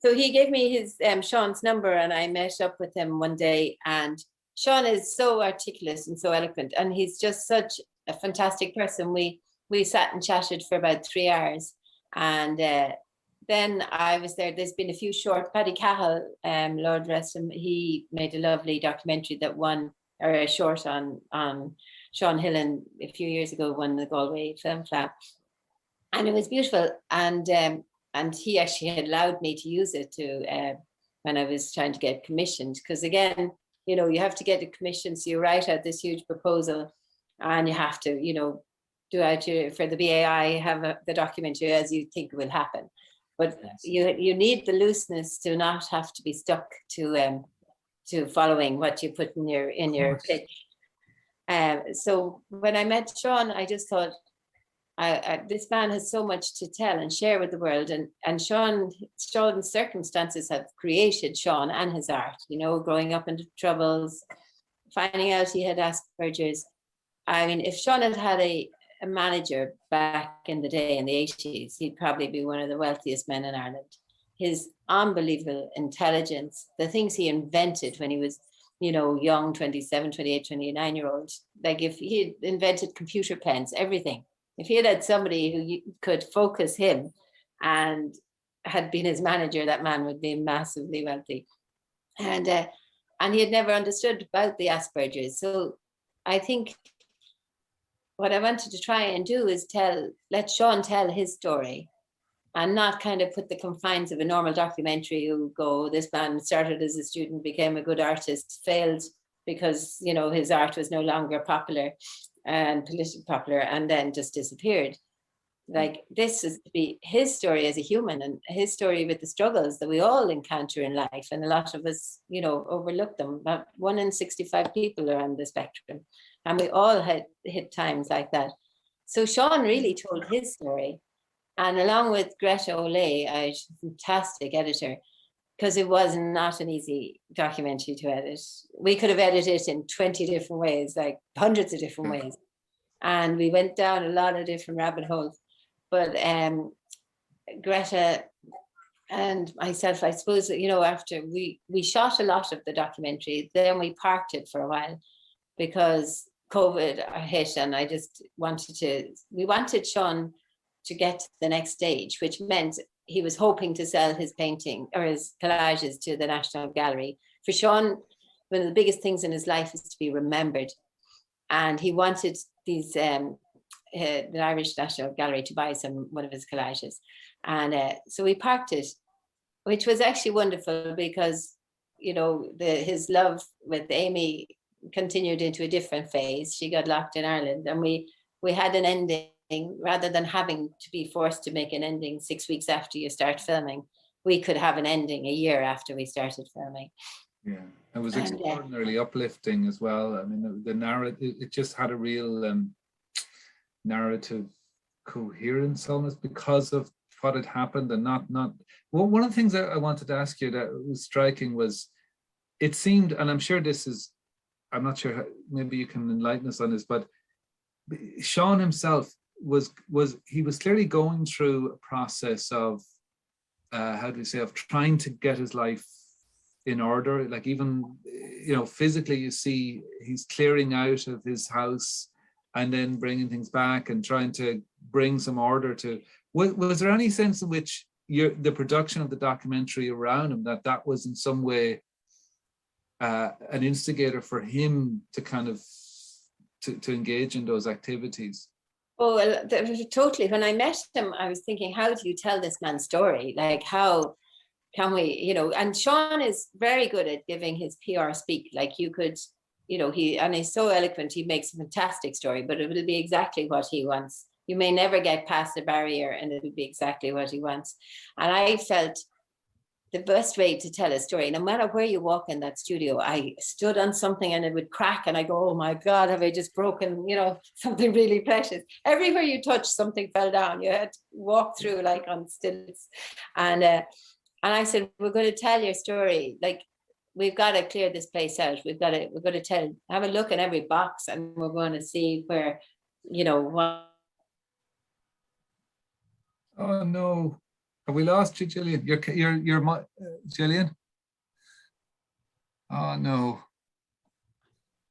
so he gave me his Seán's number, and I met up with him one day, and Seán is so articulate and so eloquent, and he's just such a fantastic person. We sat and chatted for about 3 hours, and then I was there. There's been a few short. Paddy Cahill, Lord rest him, he made a lovely documentary that won, or a short on Seán Hillen a few years ago, won the Galway Film Flap, and it was beautiful. And he actually had allowed me to use it to when I was trying to get commissioned, because again, you know, you have to get a commission, so you write out this huge proposal, and you have to, you know, do out for the BAI, have the documentary as you think will happen. But you need the looseness to not have to be stuck to following what you put in your pitch. So when I met Seán, I just thought, this man has so much to tell and share with the world, and Seán's circumstances have created Seán and his art. You know, growing up into troubles, finding out he had Asperger's. I mean, if Seán had had a manager back in the day in the 80s, he'd probably be one of the wealthiest men in Ireland. His unbelievable intelligence, the things he invented when he was, you know, young, 27, 28, 29-year-old, like if he had invented computer pens, everything. If he had had somebody who could focus him and had been his manager, that man would be massively wealthy. And he had never understood about the Asperger's. So I think what I wanted to try and do is let Seán tell his story, and not kind of put the confines of a normal documentary who go, this man started as a student, became a good artist, failed because, you know, his art was no longer popular and politically popular, and then just disappeared. Like, this is to be his story as a human, and his story with the struggles that we all encounter in life. And a lot of us, you know, overlook them. About 1 in 65 people are on the spectrum, and we all had hit times like that. So Seán really told his story, and along with Greta Olay, a fantastic editor, because it was not an easy documentary to edit. We could have edited it in 20 different ways, like hundreds of different ways. and we went down a lot of different rabbit holes. But Greta and myself, I suppose, you know, after we shot a lot of the documentary, then we parked it for a while because COVID hit, and I just we wanted Seán to get to the next stage, which meant he was hoping to sell his painting or his collages to the National Gallery. For Seán, one of the biggest things in his life is to be remembered. And he wanted these, the Irish National Gallery to buy one of his collages. And so we parked it, which was actually wonderful because, you know, his love with Amy continued into a different phase. She got locked in Ireland, and we had an ending rather than having to be forced to make an ending 6 weeks after you start filming. We could have an ending a year after we started filming. Yeah, it was extraordinarily uplifting as well. I mean, the narrative, it just had a real narrative coherence almost because of what had happened, and not. Well, one of the things that I wanted to ask you that was striking was, it seemed, and I'm sure this is, I'm not sure, maybe you can enlighten us on this, but Seán himself was clearly going through a process of, how do we say, of trying to get his life in order. Like, even, you know, physically, you see he's clearing out of his house and then bringing things back and trying to bring some order to. Was there any sense in which the production of the documentary around him, that was in some way an instigator for him to kind of to engage in those activities? Oh, well, totally. When I met him, I was thinking, how do you tell this man's story? Like, how can we, you know, and Seán is very good at giving his PR speak. Like, you could, you know, he's so eloquent, he makes a fantastic story, but it will be exactly what he wants. You may never get past the barrier, and it'll be exactly what he wants. And I felt the best way to tell a story, no matter where you walk in that studio, I stood on something and it would crack, and I go, oh my God, have I just broken, you know, something really precious. Everywhere you touch, something fell down. You had to walk through like on stilts. And I said, we're going to tell your story. Like, we've got to clear this place out. We're going to have a look in every box, and we're going to see where, you know, what. Oh no. Have we lost you, Gillian? You're Gillian? Oh no.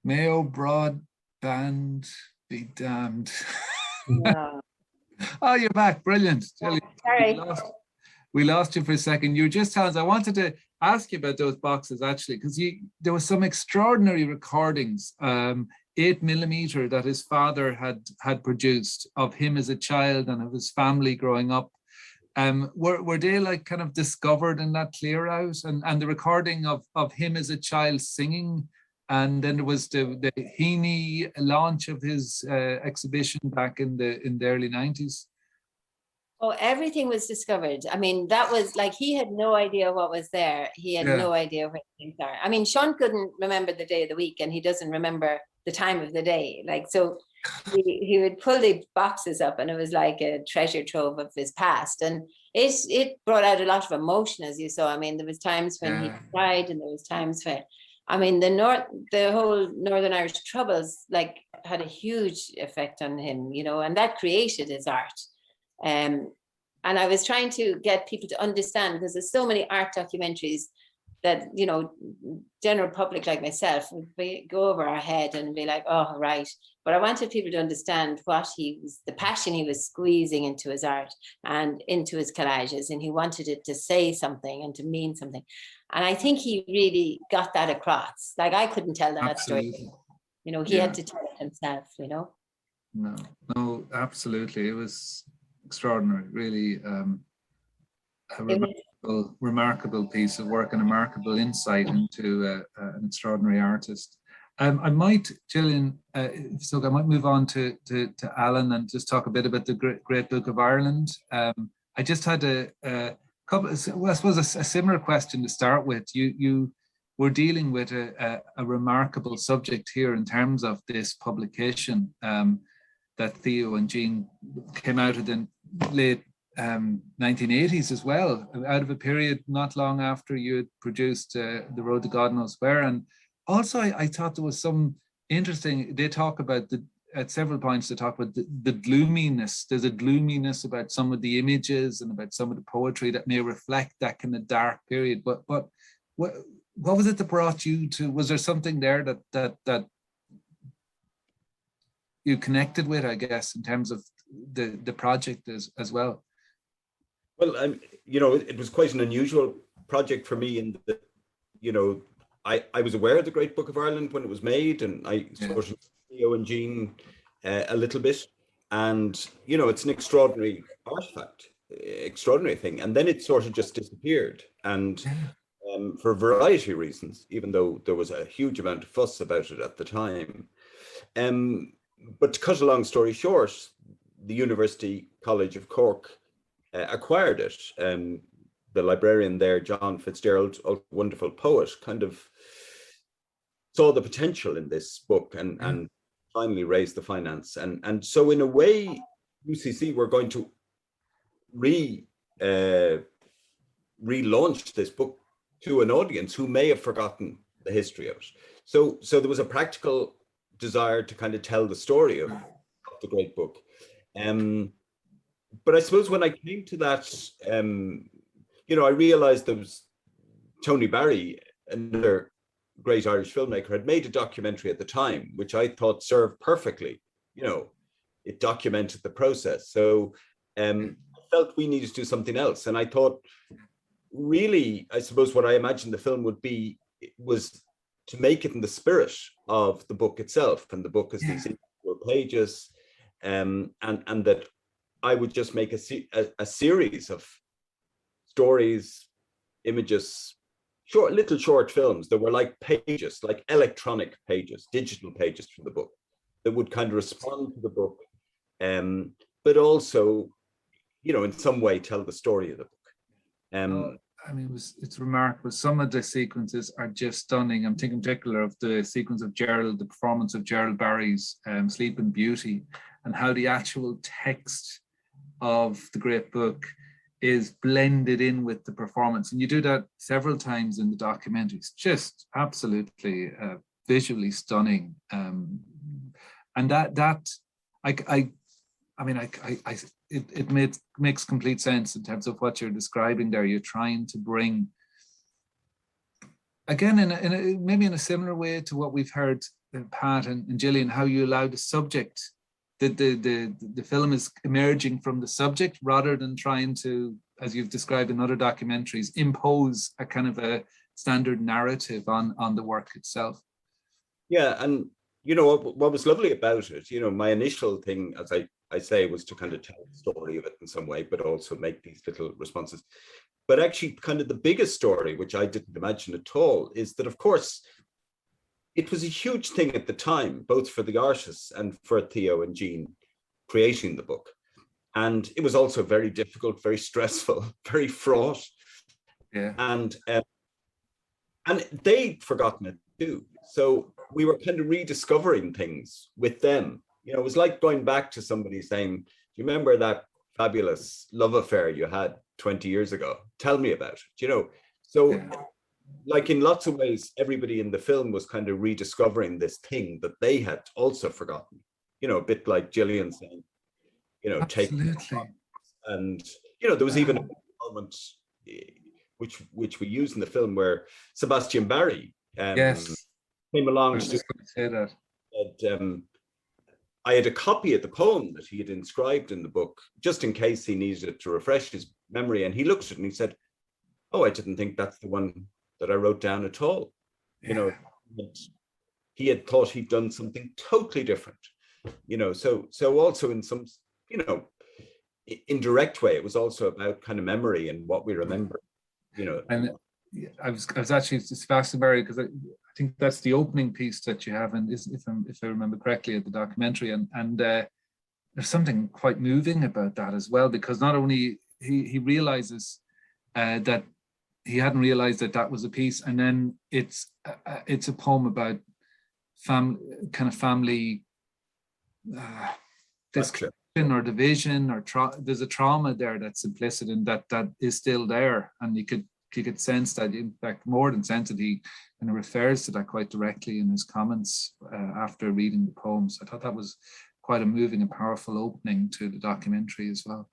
Mayo broadband be damned. No. Oh, you're back. Brilliant. Gillian, Sorry. we lost you for a second. You just telling us, I wanted to ask you about those boxes actually, because there was some extraordinary recordings, 8mm, that his father had produced of him as a child and of his family growing up. Were they like kind of discovered in that clear out, and the recording of him as a child singing, and then there was the Heaney launch of his exhibition back in the early 90s? Oh, everything was discovered. I mean, that was like, he had no idea what was there. He had no idea where things are. I mean, Seán couldn't remember the day of the week, and he doesn't remember the time of the day. Like, so he would pull the boxes up, and it was like a treasure trove of his past. And it brought out a lot of emotion, as you saw. I mean, there was times when he cried, and there was times when, I mean, the whole Northern Irish Troubles like had a huge effect on him, you know, and that created his art. And I was trying to get people to understand, because there's so many art documentaries that, you know, general public like myself would go over our head and be like, oh, right. But I wanted people to understand the passion he was squeezing into his art and into his collages, and he wanted it to say something and to mean something. And I think he really got that across. Like, I couldn't tell that story. You know, he had to tell it himself, you know? No, absolutely. It was extraordinary, really. A remarkable piece of work and a remarkable insight into an extraordinary artist. I might, Gillian, so I might move on to Alan and just talk a bit about the Great Book of Ireland. I just had a couple, well, I suppose a similar question to start with. You were dealing with a remarkable subject here in terms of this publication that Theo and Jean came out of in late 1980s as well, out of a period not long after you had produced The Road to God Knows Where. And also I thought there was some interesting, they talk about at several points to talk about the gloominess. There's a gloominess about some of the images and about some of the poetry that may reflect that kind of dark period. But what was it that brought you to? Was there something there that you connected with, I guess, in terms of the project as well? Well, you know, it was quite an unusual project for me in that, you know, I was aware of the Great Book of Ireland when it was made, and I sort of Theo and Jean a little bit, and you know, it's an extraordinary artifact, extraordinary thing, and then it sort of just disappeared, and for a variety of reasons, even though there was a huge amount of fuss about it at the time. But to cut a long story short, the University College of Cork acquired it. The librarian there, John Fitzgerald, a wonderful poet, kind of saw the potential in this book and finally raised the finance. And so in a way, UCC were going to relaunch this book to an audience who may have forgotten the history of it. So there was a practical desire to kind of tell the story of the great book. But I suppose when I came to that, you know, I realized there was Tony Barry, another great Irish filmmaker, had made a documentary at the time, which I thought served perfectly. You know, it documented the process. So I felt we needed to do something else. And I thought, really, I suppose what I imagined the film would be was to make it in the spirit of the book itself. And the book is these individual pages, and that I would just make a series of stories, images, little short films that were like pages, like electronic pages, digital pages from the book that would kind of respond to the book, but also, you know, in some way tell the story of the book. I mean, it's remarkable. Some of the sequences are just stunning. I'm thinking in particular of the sequence of Gerald, the performance of Gerald Barry's Sleeping Beauty, and how the actual text of the great book is blended in with the performance. And you do that several times in the documentary. It's just absolutely visually stunning. And it makes complete sense in terms of what you're describing there. You're trying to bring, again, maybe in a similar way to what we've heard Pat and Gillian, how you allow the subject, the film is emerging from the subject rather than trying to, as you've described in other documentaries, impose a kind of a standard narrative on the work itself. Yeah, and you know what was lovely about it, you know, my initial thing, as I say, was to kind of tell the story of it in some way, but also make these little responses. But actually, kind of the biggest story, which I didn't imagine at all, is that, of course, it was a huge thing at the time, both for the artists and for Theo and Jean creating the book. And it was also very difficult, very stressful, very fraught. Yeah. And they'd forgotten it too. So we were kind of rediscovering things with them. You know, it was like going back to somebody saying, do you remember that fabulous love affair you had 20 years ago? Tell me about it, you know? So like in lots of ways, everybody in the film was kind of rediscovering this thing that they had also forgotten, you know, a bit like Gillian saying, you know, absolutely. And, you know, there was even a moment which we use in the film where Sebastian Barry came along. I was just going to say that. I had a copy of the poem that he had inscribed in the book, just in case he needed it to refresh his memory. And he looked at it and he said, oh, I didn't think that's the one that I wrote down at all. You know, he had thought he'd done something totally different, you know, so also in some, you know, indirect way, it was also about kind of memory and what we remember, you know. And I was actually just fascinated because I think that's the opening piece that you have, and if I remember correctly, at the documentary, and there's something quite moving about that as well, because not only he realizes that he hadn't realized that was a piece, and then it's a poem about family disconnection or division, or there's a trauma there that's implicit in that is still there, and you could you get sense that, in fact, more than sense that he kind of refers to that quite directly in his comments after reading the poems. I thought that was quite a moving and powerful opening to the documentary as well.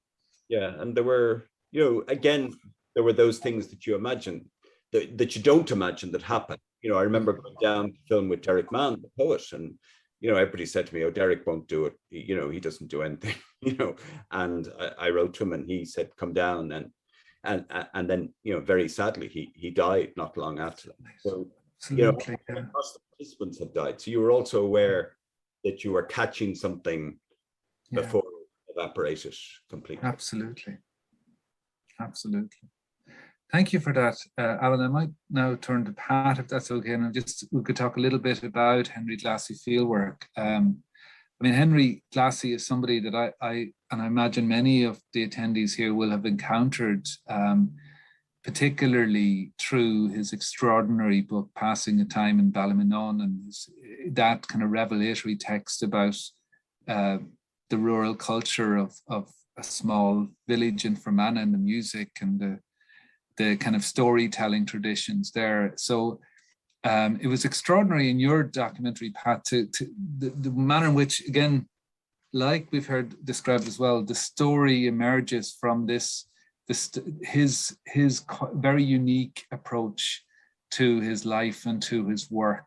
Yeah, and there were, you know, again, there were those things that you imagine, that you don't imagine that happen. You know, I remember going down to film with Derek Mann, the poet, and, you know, everybody said to me, oh, Derek won't do it. You know, he doesn't do anything, you know, and I wrote to him and he said, come down, and then, you know, very sadly, he died not long after that. So, absolutely, you know, across the participants had died. So you were also aware that you were catching something before it evaporated completely. Absolutely. Absolutely. Thank you for that, Alan. I might now turn to Pat, if that's okay, and we could talk a little bit about Henry Glassie fieldwork. I mean, Henry Glassie is somebody that I imagine many of the attendees here will have encountered, particularly through his extraordinary book, Passing a Time in Ballymena, and that kind of revelatory text about the rural culture of a small village in Fermanagh, and the music and the kind of storytelling traditions there. So it was extraordinary in your documentary, Pat, to the manner in which, again, like we've heard described as well, the story emerges from his very unique approach to his life and to his work,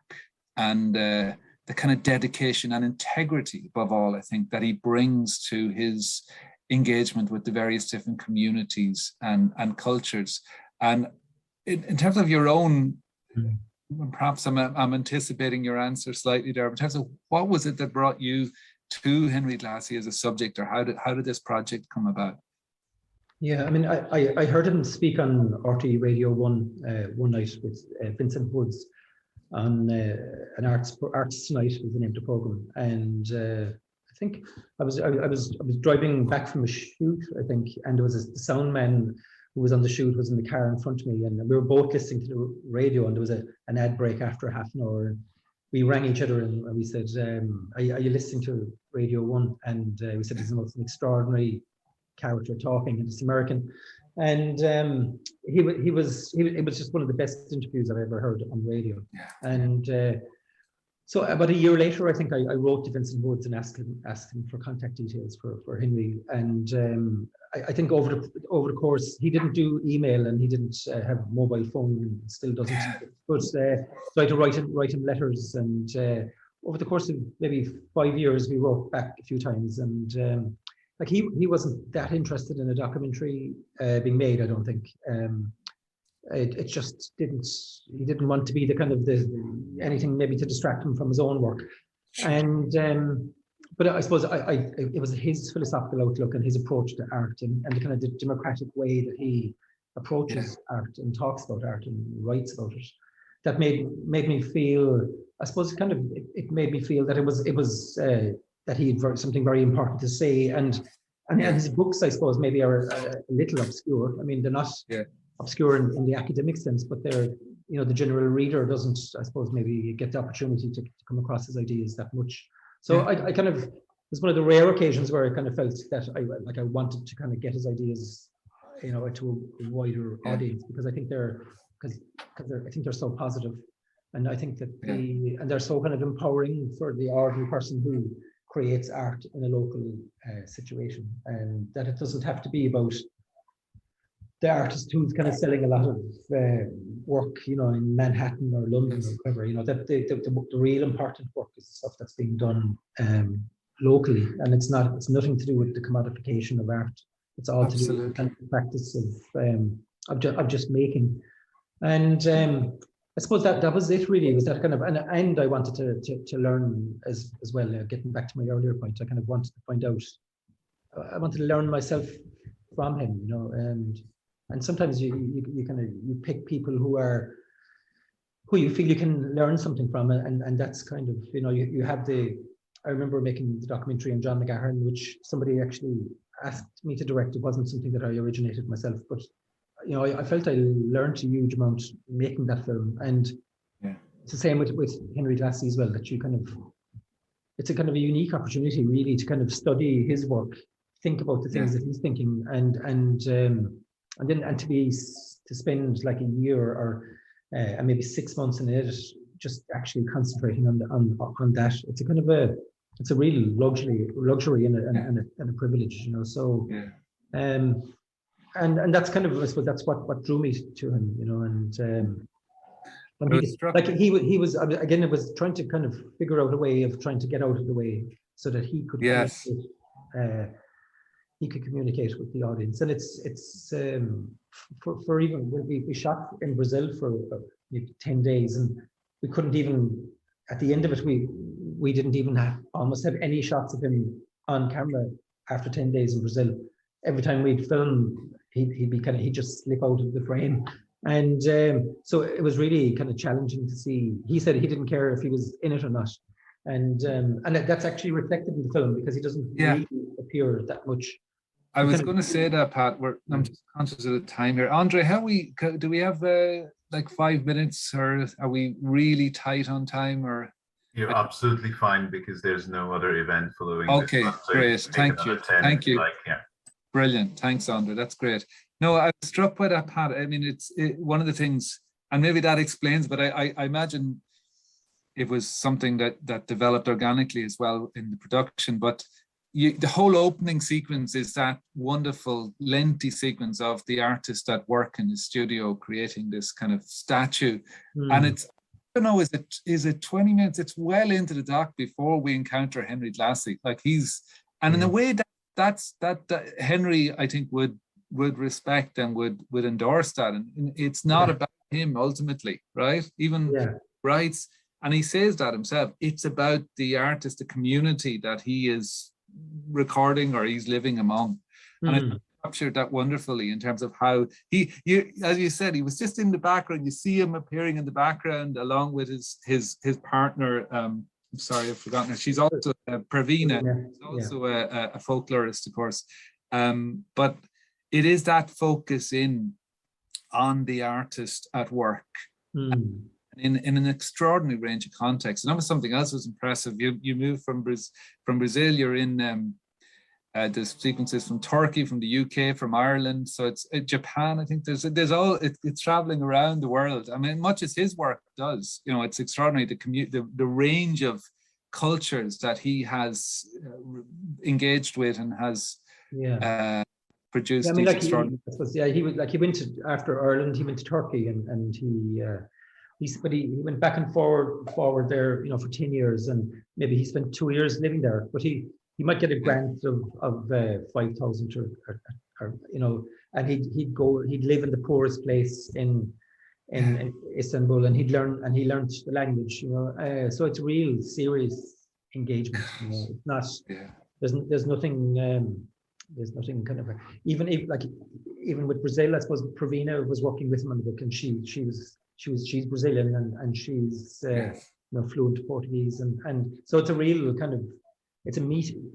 and the kind of dedication and integrity, above all, I think, that he brings to his engagement with the various different communities and cultures. And in terms of your own, perhaps I'm anticipating your answer slightly there, in terms of what was it that brought you to Henry Glassie as a subject, or how did this project come about? Yeah, I mean, I heard him speak on RTE Radio 1 one night with Vincent Woods on an arts night was the name of the program, and I think I was driving back from a shoot, I think, and there was a sound man who was on the shoot, was in the car in front of me, and we were both listening to the radio, and there was an ad break after half an hour. We rang each other and we said, are you listening to Radio 1? And we said, it's the most extraordinary character talking, and it's American. And it was just one of the best interviews I've ever heard on radio. And so about a year later, I think I wrote to Vincent Woods and asked him for contact details for Henry. And I think over the course, he didn't do email and he didn't have mobile phone, and still doesn't. But so I had to write him letters, and over the course of maybe 5 years, we wrote back a few times. And like he wasn't that interested in a documentary being made, I don't think. It just didn't. He didn't want to be the kind of anything maybe to distract him from his own work. And but I suppose it was his philosophical outlook and his approach to art, and the kind of the democratic way that he approaches art and talks about art and writes about it, that made me feel. I suppose it made me feel that it was that he had something very important to say, and his books, I suppose, maybe are a little obscure. I mean, they're not obscure in the academic sense, but they're, the general reader doesn't, I suppose, maybe get the opportunity to come across his ideas that much. So I kind of, it was one of the rare occasions where I kind of felt that I wanted to kind of get his ideas, to a wider audience, because I think they're so positive, and I think that and they're so kind of empowering for the ordinary person who creates art in a local situation, and that it doesn't have to be about the artist who's kind of selling a lot of work, in Manhattan or London or wherever, that the real important work is the stuff that's being done locally, and it's nothing to do with the commodification of art. It's all to do with the kind of practice of just making. And I suppose that was it really, was that kind of, and I wanted to learn as well, getting back to my earlier point, I kind of wanted to find out, I wanted to learn myself from him, and sometimes you pick people who you feel you can learn something from, and that's kind of, you have I remember making the documentary on John McGahern, which somebody actually asked me to direct. It wasn't something that I originated myself, but I felt I learned a huge amount making that film. And it's the same with Henry Glassie as well, that it's a kind of a unique opportunity really to kind of study his work, think about the things that he's thinking, and to spend like a year or and maybe 6 months in it, just actually concentrating on that. It's a kind of it's a real luxury and a privilege, you know. So and that's kind of, I suppose, that's what drew me to him, you know. And he was again, it was trying to kind of figure out a way of trying to get out of the way so that he could communicate with the audience. And it's for even when we shot in Brazil for 10 days, and we couldn't even, at the end of it, we didn't even almost have any shots of him on camera after 10 days in Brazil. Every time we'd film, he'd just slip out of the frame. And so it was really kind of challenging to see. He said he didn't care if he was in it or not. And that's actually reflected in the film, because he doesn't really appear that much. I was going to say that, Pat. I'm just conscious of the time here. Andre, do we have like 5 minutes, or are we really tight on time? Or you're absolutely fine, because there's no other event following. Okay, this one, so great. Thank you. Thank you. Brilliant. Thanks, Andre. That's great. No, I was struck by that, Pat. I mean, it's one of the things, and maybe that explains, but I imagine it was something that developed organically as well in the production. But the whole opening sequence is that wonderful, lengthy sequence of the artist at work in the studio creating this kind of statue. And it's, I don't know, is it 20 minutes? It's well into the doc before we encounter Henry Glassie. Like and in a way that Henry, I think, would respect and would endorse that. And it's not about him ultimately, right? Even writes, and he says that himself, it's about the artist, the community that he is recording or he's living among. And I captured that wonderfully in terms of how you, as you said, he was just in the background. You see him appearing in the background along with his partner. I'm sorry, I've forgotten her. She's also Pravina. She's also a folklorist, of course. But it is that focus in on the artist at work in an extraordinary range of contexts. And that was something else that was impressive. You moved from Brazil, you're in the sequences from Turkey, from the UK, from Ireland. So it's Japan. I think there's all, it's traveling around the world. I mean, much as his work does, you know, it's extraordinary, the range of cultures that he has engaged with and has produced. I mean, he went to, after Ireland, he went to Turkey, and he went back and forward there, you know, for 10 years, and maybe he spent 2 years living there, but he might get a grant of 5,000 or you know, and he'd live in the poorest place in Istanbul, and he learned the language, you know. So it's real serious engagement, you know. It's not there's nothing kind of even with Brazil. I suppose Pravina was working with him on the book, and she's Brazilian, and she's you know, fluent Portuguese, and so it's a real kind of, it's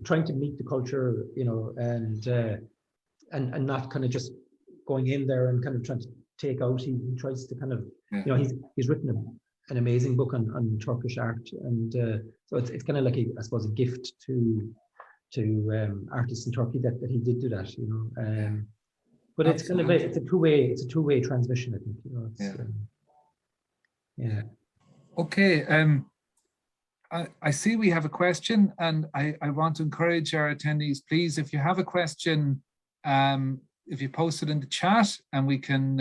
trying to meet the culture, you know, and not kind of just going in there and kind of trying to take out. He tries to kind of, you know, he's written an amazing book on Turkish art, and so it's kind of like I suppose a gift to artists in Turkey that he did do that, you know. But it's kind of it's a two-way transmission, I think, you know. Okay. I see we have a question, and I want to encourage our attendees, please, if you have a question, if you post it in the chat, and you can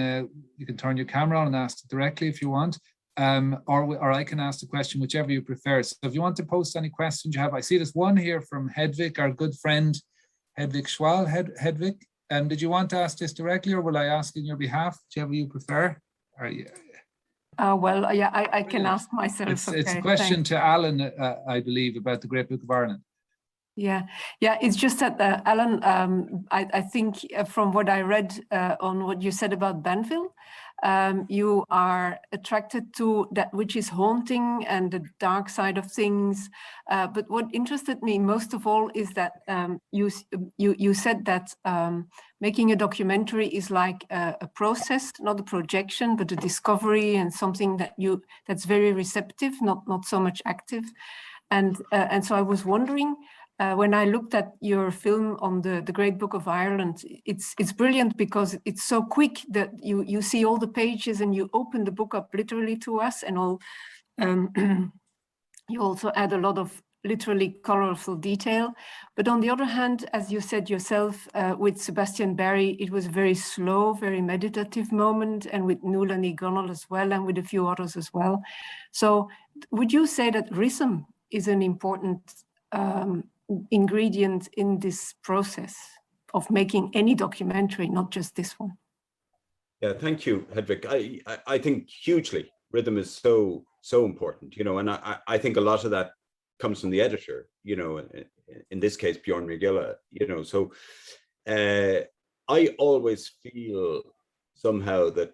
turn your camera on and ask it directly if you want, or I can ask the question, whichever you prefer. So if you want to post any questions you have, I see there's one here from Hedvig, our good friend Hedvig Schwal. Hedvig, did you want to ask this directly, or will I ask in your behalf, whichever you prefer? Well, yeah, I can ask myself. It's a question to Alan, I believe, about the Great Book of Ireland. Yeah, it's just that, Alan, I think from what I read on what you said about Banville, you are attracted to that which is haunting and the dark side of things. But what interested me most of all is that you said that making a documentary is like a process, not a projection, but a discovery, and something that's very receptive, not so much active. And so I was wondering, when I looked at your film on the Great Book of Ireland, it's brilliant because it's so quick that you see all the pages and you open the book up literally to us, and all. You also add a lot of literally colorful detail. But on the other hand, as you said yourself, with Sebastian Barry, it was very slow, very meditative moment, and with Nuala Ní Dhomhnaill as well, and with a few others as well. So would you say that rhythm is an important ingredient in this process of making any documentary, not just this one? Yeah, thank you, Hedvig. I think hugely rhythm is so important, you know, and I think a lot of that comes from the editor, you know, in this case, Bjorn Regilla, you know, so I always feel somehow that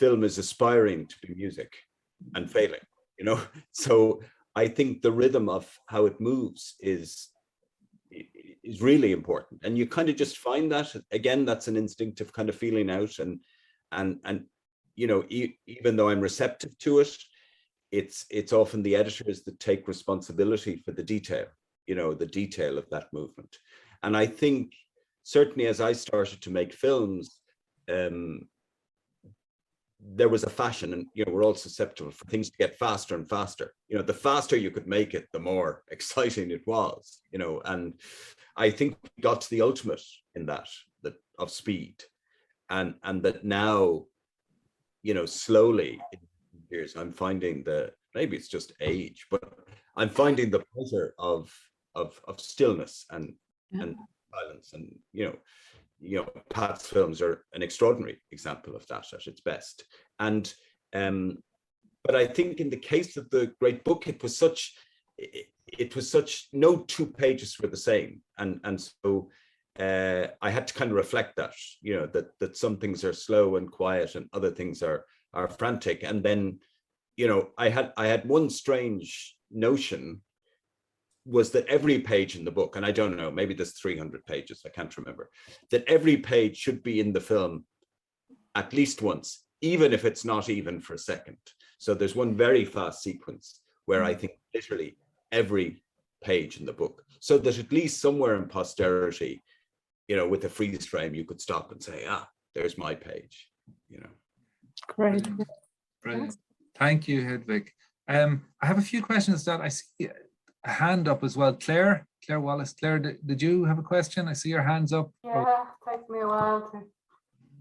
film is aspiring to be music and failing, you know, so I think the rhythm of how it moves is really important, and you kind of just find that, again, that's an instinctive kind of feeling out, and you know, even though I'm receptive to it, it's often the editors that take responsibility for the detail, you know, the detail of that movement. And I think certainly as I started to make films, there was a fashion, and you know, we're all susceptible for things to get faster and faster. You know, the faster you could make it, the more exciting it was, you know, and I think we got to the ultimate in that of speed, and that now, you know, slowly in years, I'm finding maybe it's just age, but I'm finding the pleasure of stillness and silence, and you know, Pat's films are an extraordinary example of that at its best. And but I think in the case of the Great Book, it was such no 2 pages were the same, and so I had to kind of reflect that, you know, that some things are slow and quiet and other things are frantic. And then, you know, I had one strange notion, was that every page in the book, and I don't know, maybe there's 300 pages, I can't remember, that every page should be in the film at least once, even if it's not even for a second. So there's one very fast sequence where I think literally every page in the book, so that at least somewhere in posterity, you know, with a freeze frame, you could stop and say, there's my page, you know. Great. Brilliant. Thank you, Hedvig. I have a few questions that I see a hand up as well. Claire Wallace. Claire, did you have a question? I see your hands up. Yeah, it takes me a while to.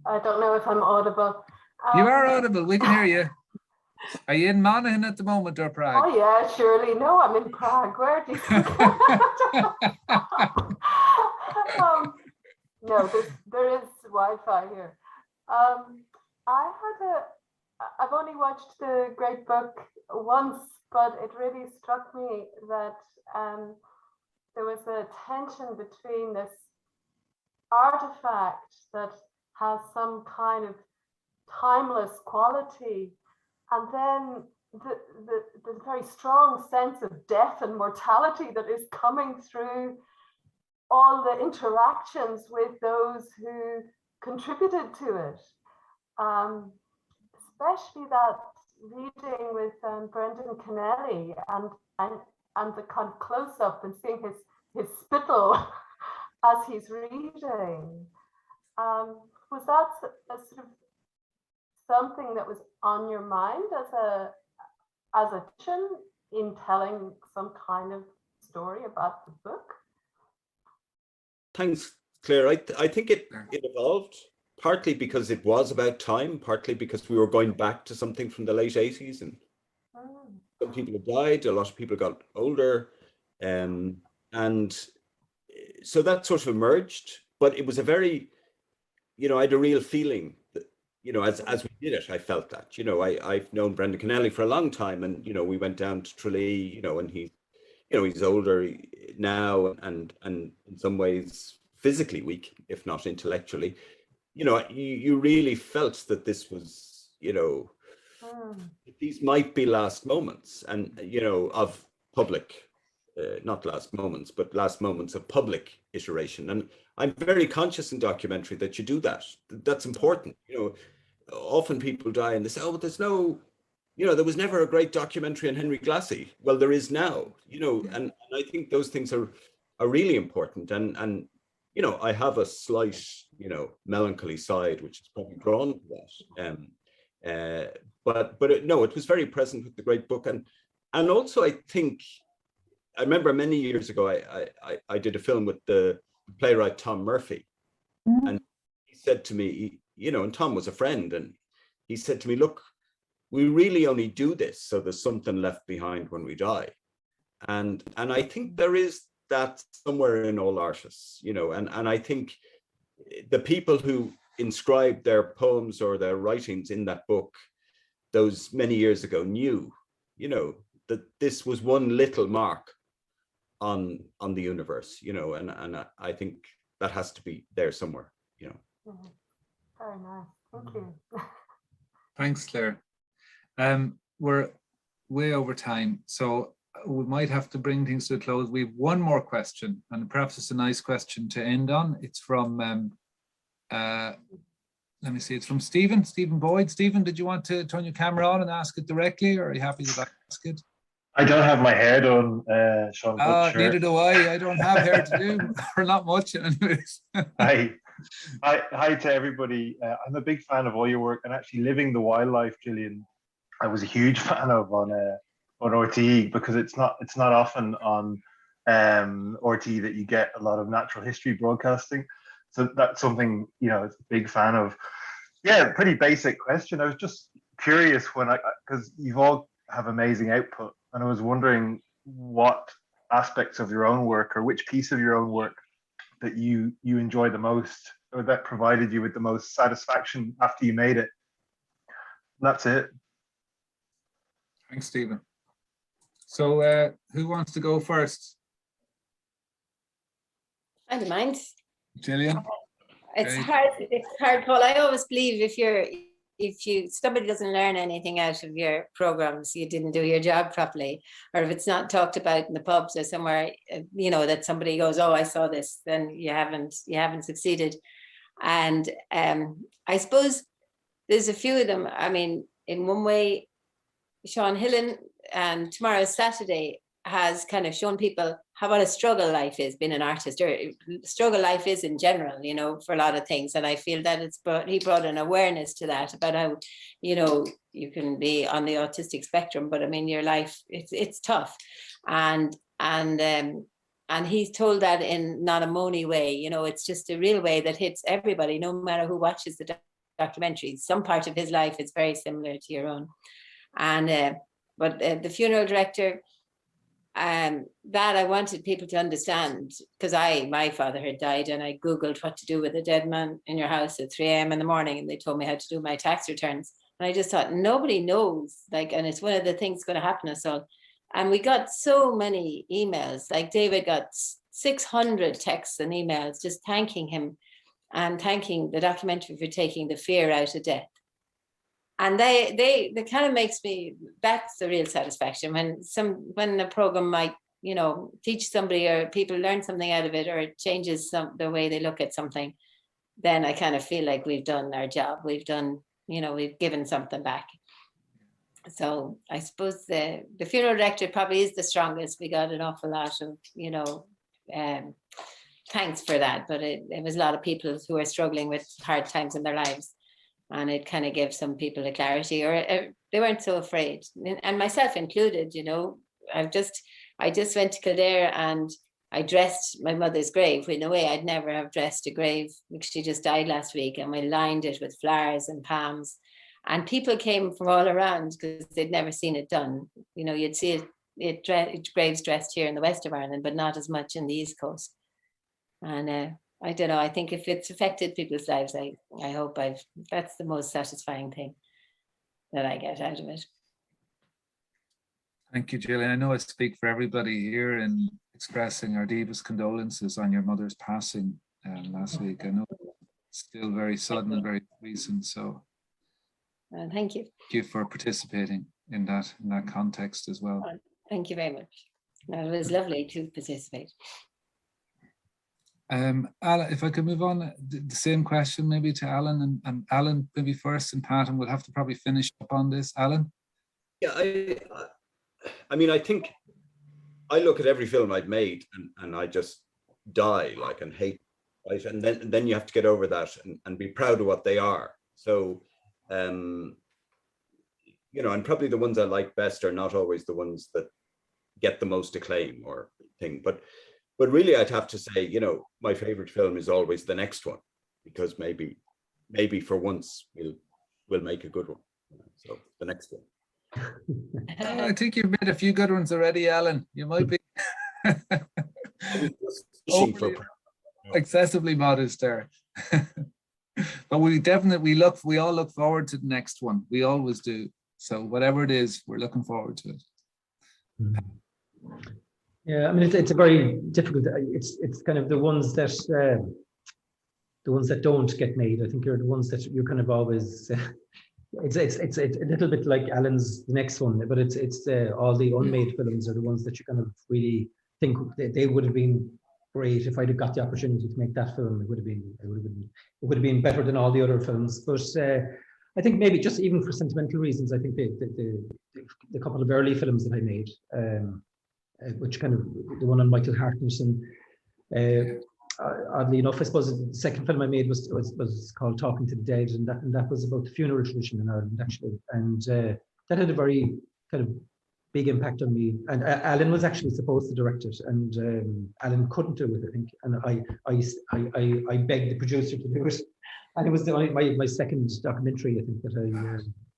I don't know if I'm audible. You are audible. We can hear you. Are you in Monaghan at the moment or Prague? Oh yeah, surely. No, I'm in Prague. Where do you think? No, there is Wi-Fi here. I've only watched the Great Book once, but it really struck me that there was a tension between this artifact that has some kind of timeless quality, and then the very strong sense of death and mortality that is coming through all the interactions with those who contributed to it. Especially that reading with Brendan Kennelly and the kind of close-up and seeing his spittle as he's reading. Was that a sort of something that was on your mind as a teacher in telling some kind of story about the book? Thanks, Claire. I think it evolved, partly because it was about time, partly because we were going back to something from the late 80s, and some people had died, a lot of people got older, and so that sort of emerged. But it was a very, you know, I had a real feeling that, you know, as we did it, I felt that, you know, I've known Brendan Kennelly for a long time, and you know, we went down to Tralee, you know, and he's older now, and in some ways physically weak, if not intellectually. You know, you really felt that this was, you know, these might be last moments, and you know, of public, not last moments, but last moments of public iteration. And I'm very conscious in documentary that you do that. That's important. You know, often people die and they say, oh, but there's no, you know, there was never a great documentary on Henry Glassie. Well, there is now, you know, and I think those things are are really important. And you know, I have a slight, you know, melancholy side, which is probably drawn to that. But no, it was very present with the great book. And also, I think, I remember many years ago, I did a film with the playwright Tom Murphy. And he said to me, you know, and Tom was a friend, and he said to me, look, we really only do this so there's something left behind when we die. And I think there is that somewhere in all artists, you know, and I think the people who inscribed their poems or their writings in that book those many years ago knew, you know, that this was one little mark on the universe, you know, and I think that has to be there somewhere, you know. Very nice. Thank you. Thanks, Claire. We're way over time, so we might have to bring things to a close. We have one more question, and perhaps it's a nice question to end on. It's from, let me see, it's from Stephen Boyd. Stephen, did you want to turn your camera on and ask it directly, or are you happy to ask it? I don't have my hair done, Sean. Sure. Neither do I. I don't have hair to do, or not much anyways. Hi to everybody. I'm a big fan of all your work, and actually Living the Wildlife, Gillian, I was a huge fan of on RTE, because it's not often on RTE that you get a lot of natural history broadcasting. So that's something, you know, it's a big fan of. Yeah, pretty basic question. I was just curious because you've all have amazing output, and I was wondering what aspects of your own work, or which piece of your own work, that you enjoy the most, or that provided you with the most satisfaction after you made it. That's it. Thanks, Stephen. So who wants to go first? I don't mind. Gillian? It's hard, Paul. I always believe if somebody doesn't learn anything out of your programs, you didn't do your job properly, or if it's not talked about in the pubs or somewhere, you know, that somebody goes, oh, I saw this, then you haven't succeeded. And I suppose there's a few of them. I mean, in one way, Sean Hillen and Tomorrow's Saturday has kind of shown people how what a struggle life is being an artist, or struggle life is in general, you know, for a lot of things. And I feel that he brought an awareness to that about how, you know, you can be on the autistic spectrum, but I mean, your life, it's tough. And he's told that in not a moany way, you know, it's just a real way that hits everybody, no matter who watches the documentary. Some part of his life is very similar to your own. And but the funeral director, that I wanted people to understand, because my father had died, and I Googled what to do with a dead man in your house at 3 a.m. in the morning, and they told me how to do my tax returns. And I just thought, nobody knows, like, and it's one of the things going to happen to us all. And we got so many emails, like David got 600 texts and emails just thanking him and thanking the documentary for taking the fear out of death. And they kind of makes me, that's the real satisfaction when a program might, you know, teach somebody, or people learn something out of it, or it changes the way they look at something, then I kind of feel like we've done our job. We've done, you know, we've given something back. So I suppose the funeral director probably is the strongest. We got an awful lot of, you know, thanks for that. But it was a lot of people who are struggling with hard times in their lives. And it kind of gave some people a clarity, or they weren't so afraid, and myself included. You know, I just went to Kildare and I dressed my mother's grave in a way I'd never have dressed a grave, because she just died last week, and we lined it with flowers and palms, and people came from all around because they'd never seen it done. You know, you'd see graves dressed here in the west of Ireland, but not as much in the East Coast. And I don't know, I think if it's affected people's lives, I hope that's the most satisfying thing that I get out of it. Thank you, Gillian. I know I speak for everybody here in expressing our deepest condolences on your mother's passing last week. I know it's still very sudden and very recent, so thank you. Thank you for participating in that context as well. Thank you very much. No, it was lovely to participate. Alan, if I could move on, the same question maybe to Alan, and Alan maybe first, and Pat, and we'll have to probably finish up on this. Alan? Yeah, I mean, I think I look at every film I've made, and I just die, like, and hate, right? And then you have to get over that and be proud of what they are. So, you know, and probably the ones I like best are not always the ones that get the most acclaim or thing. But really, I'd have to say, you know, my favorite film is always the next one, because maybe for once we'll make a good one. So the next one. I think you've made a few good ones already, Alan. You might be excessively modest there. But we all look forward to the next one. We always do. So whatever it is, we're looking forward to it. Yeah, I mean, it's a very difficult. It's kind of the ones that don't get made. I think you're the ones that you're kind of always. It's a little bit like Alan's the next one, but it's all the unmade films are the ones that you kind of really think they would have been great if I'd have got the opportunity to make that film. It would have been better than all the other films. But I think maybe just even for sentimental reasons, I think the couple of early films that I made, which kind of the one on Michael Harkness, and oddly enough, I suppose the second film I made was called Talking to the Dead, and that was about the funeral tradition in Ireland, actually, and that had a very kind of big impact on me. And Alan was actually supposed to direct it, and Alan couldn't do it, I think, and I begged the producer to do it, and it was my second documentary, I think, that I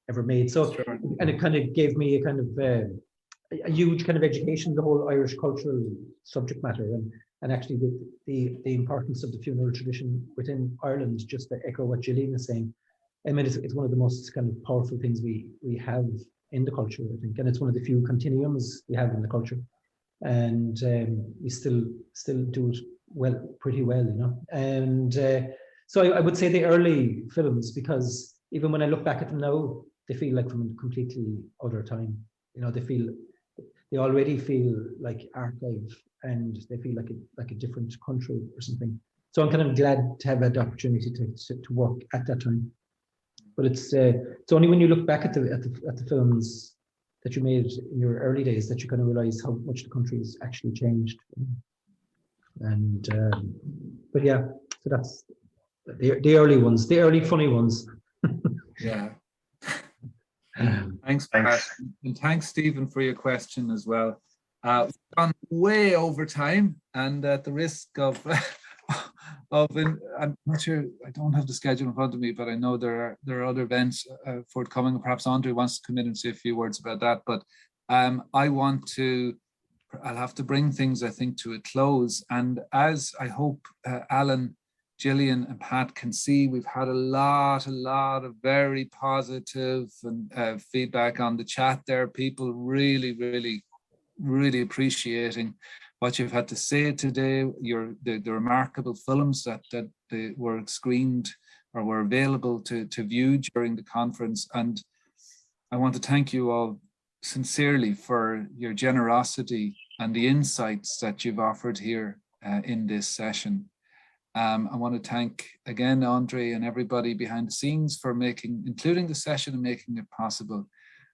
ever made. So, and it kind of gave me a kind of a huge kind of education, the whole Irish cultural subject matter, and actually the importance of the funeral tradition within Ireland, just to echo what Gillian is saying. I mean, it's one of the most kind of powerful things we have in the culture, I think, and it's one of the few continuums we have in the culture, and we still do it pretty well, you know. And so I would say the early films, because even when I look back at them now, they feel like from a completely other time. You know, they already feel like archive, and they feel like a different country or something. So I'm kind of glad to have had the opportunity to work at that time. But it's only when you look back at the films that you made in your early days that you kind of realize how much the country has actually changed. And but yeah, so that's the early ones, the early funny ones. Yeah. Thanks. And thanks, Stephen, for your question as well. We've gone way over time, and at the risk of I'm not sure, I don't have the schedule in front of me, but I know there are other events forthcoming. Perhaps Andre wants to come in and say a few words about that. But I'll have to bring things, I think, to a close. And as I hope Alan, Gillian and Pat can see, we've had a lot of very positive and feedback on the chat there. People really appreciating what you've had to say today, the remarkable films that were screened or were available to view during the conference. And I want to thank you all sincerely for your generosity and the insights that you've offered here in this session. I want to thank again Andre and everybody behind the scenes for including the session and making it possible.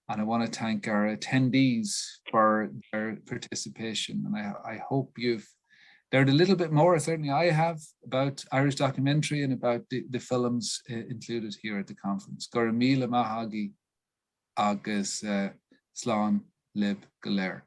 And I want to thank our attendees for their participation. And I hope you've learned a little bit more, certainly I have, about Irish documentary and about the films included here at the conference. Gur míle maith agaibh agus slán lib go léir.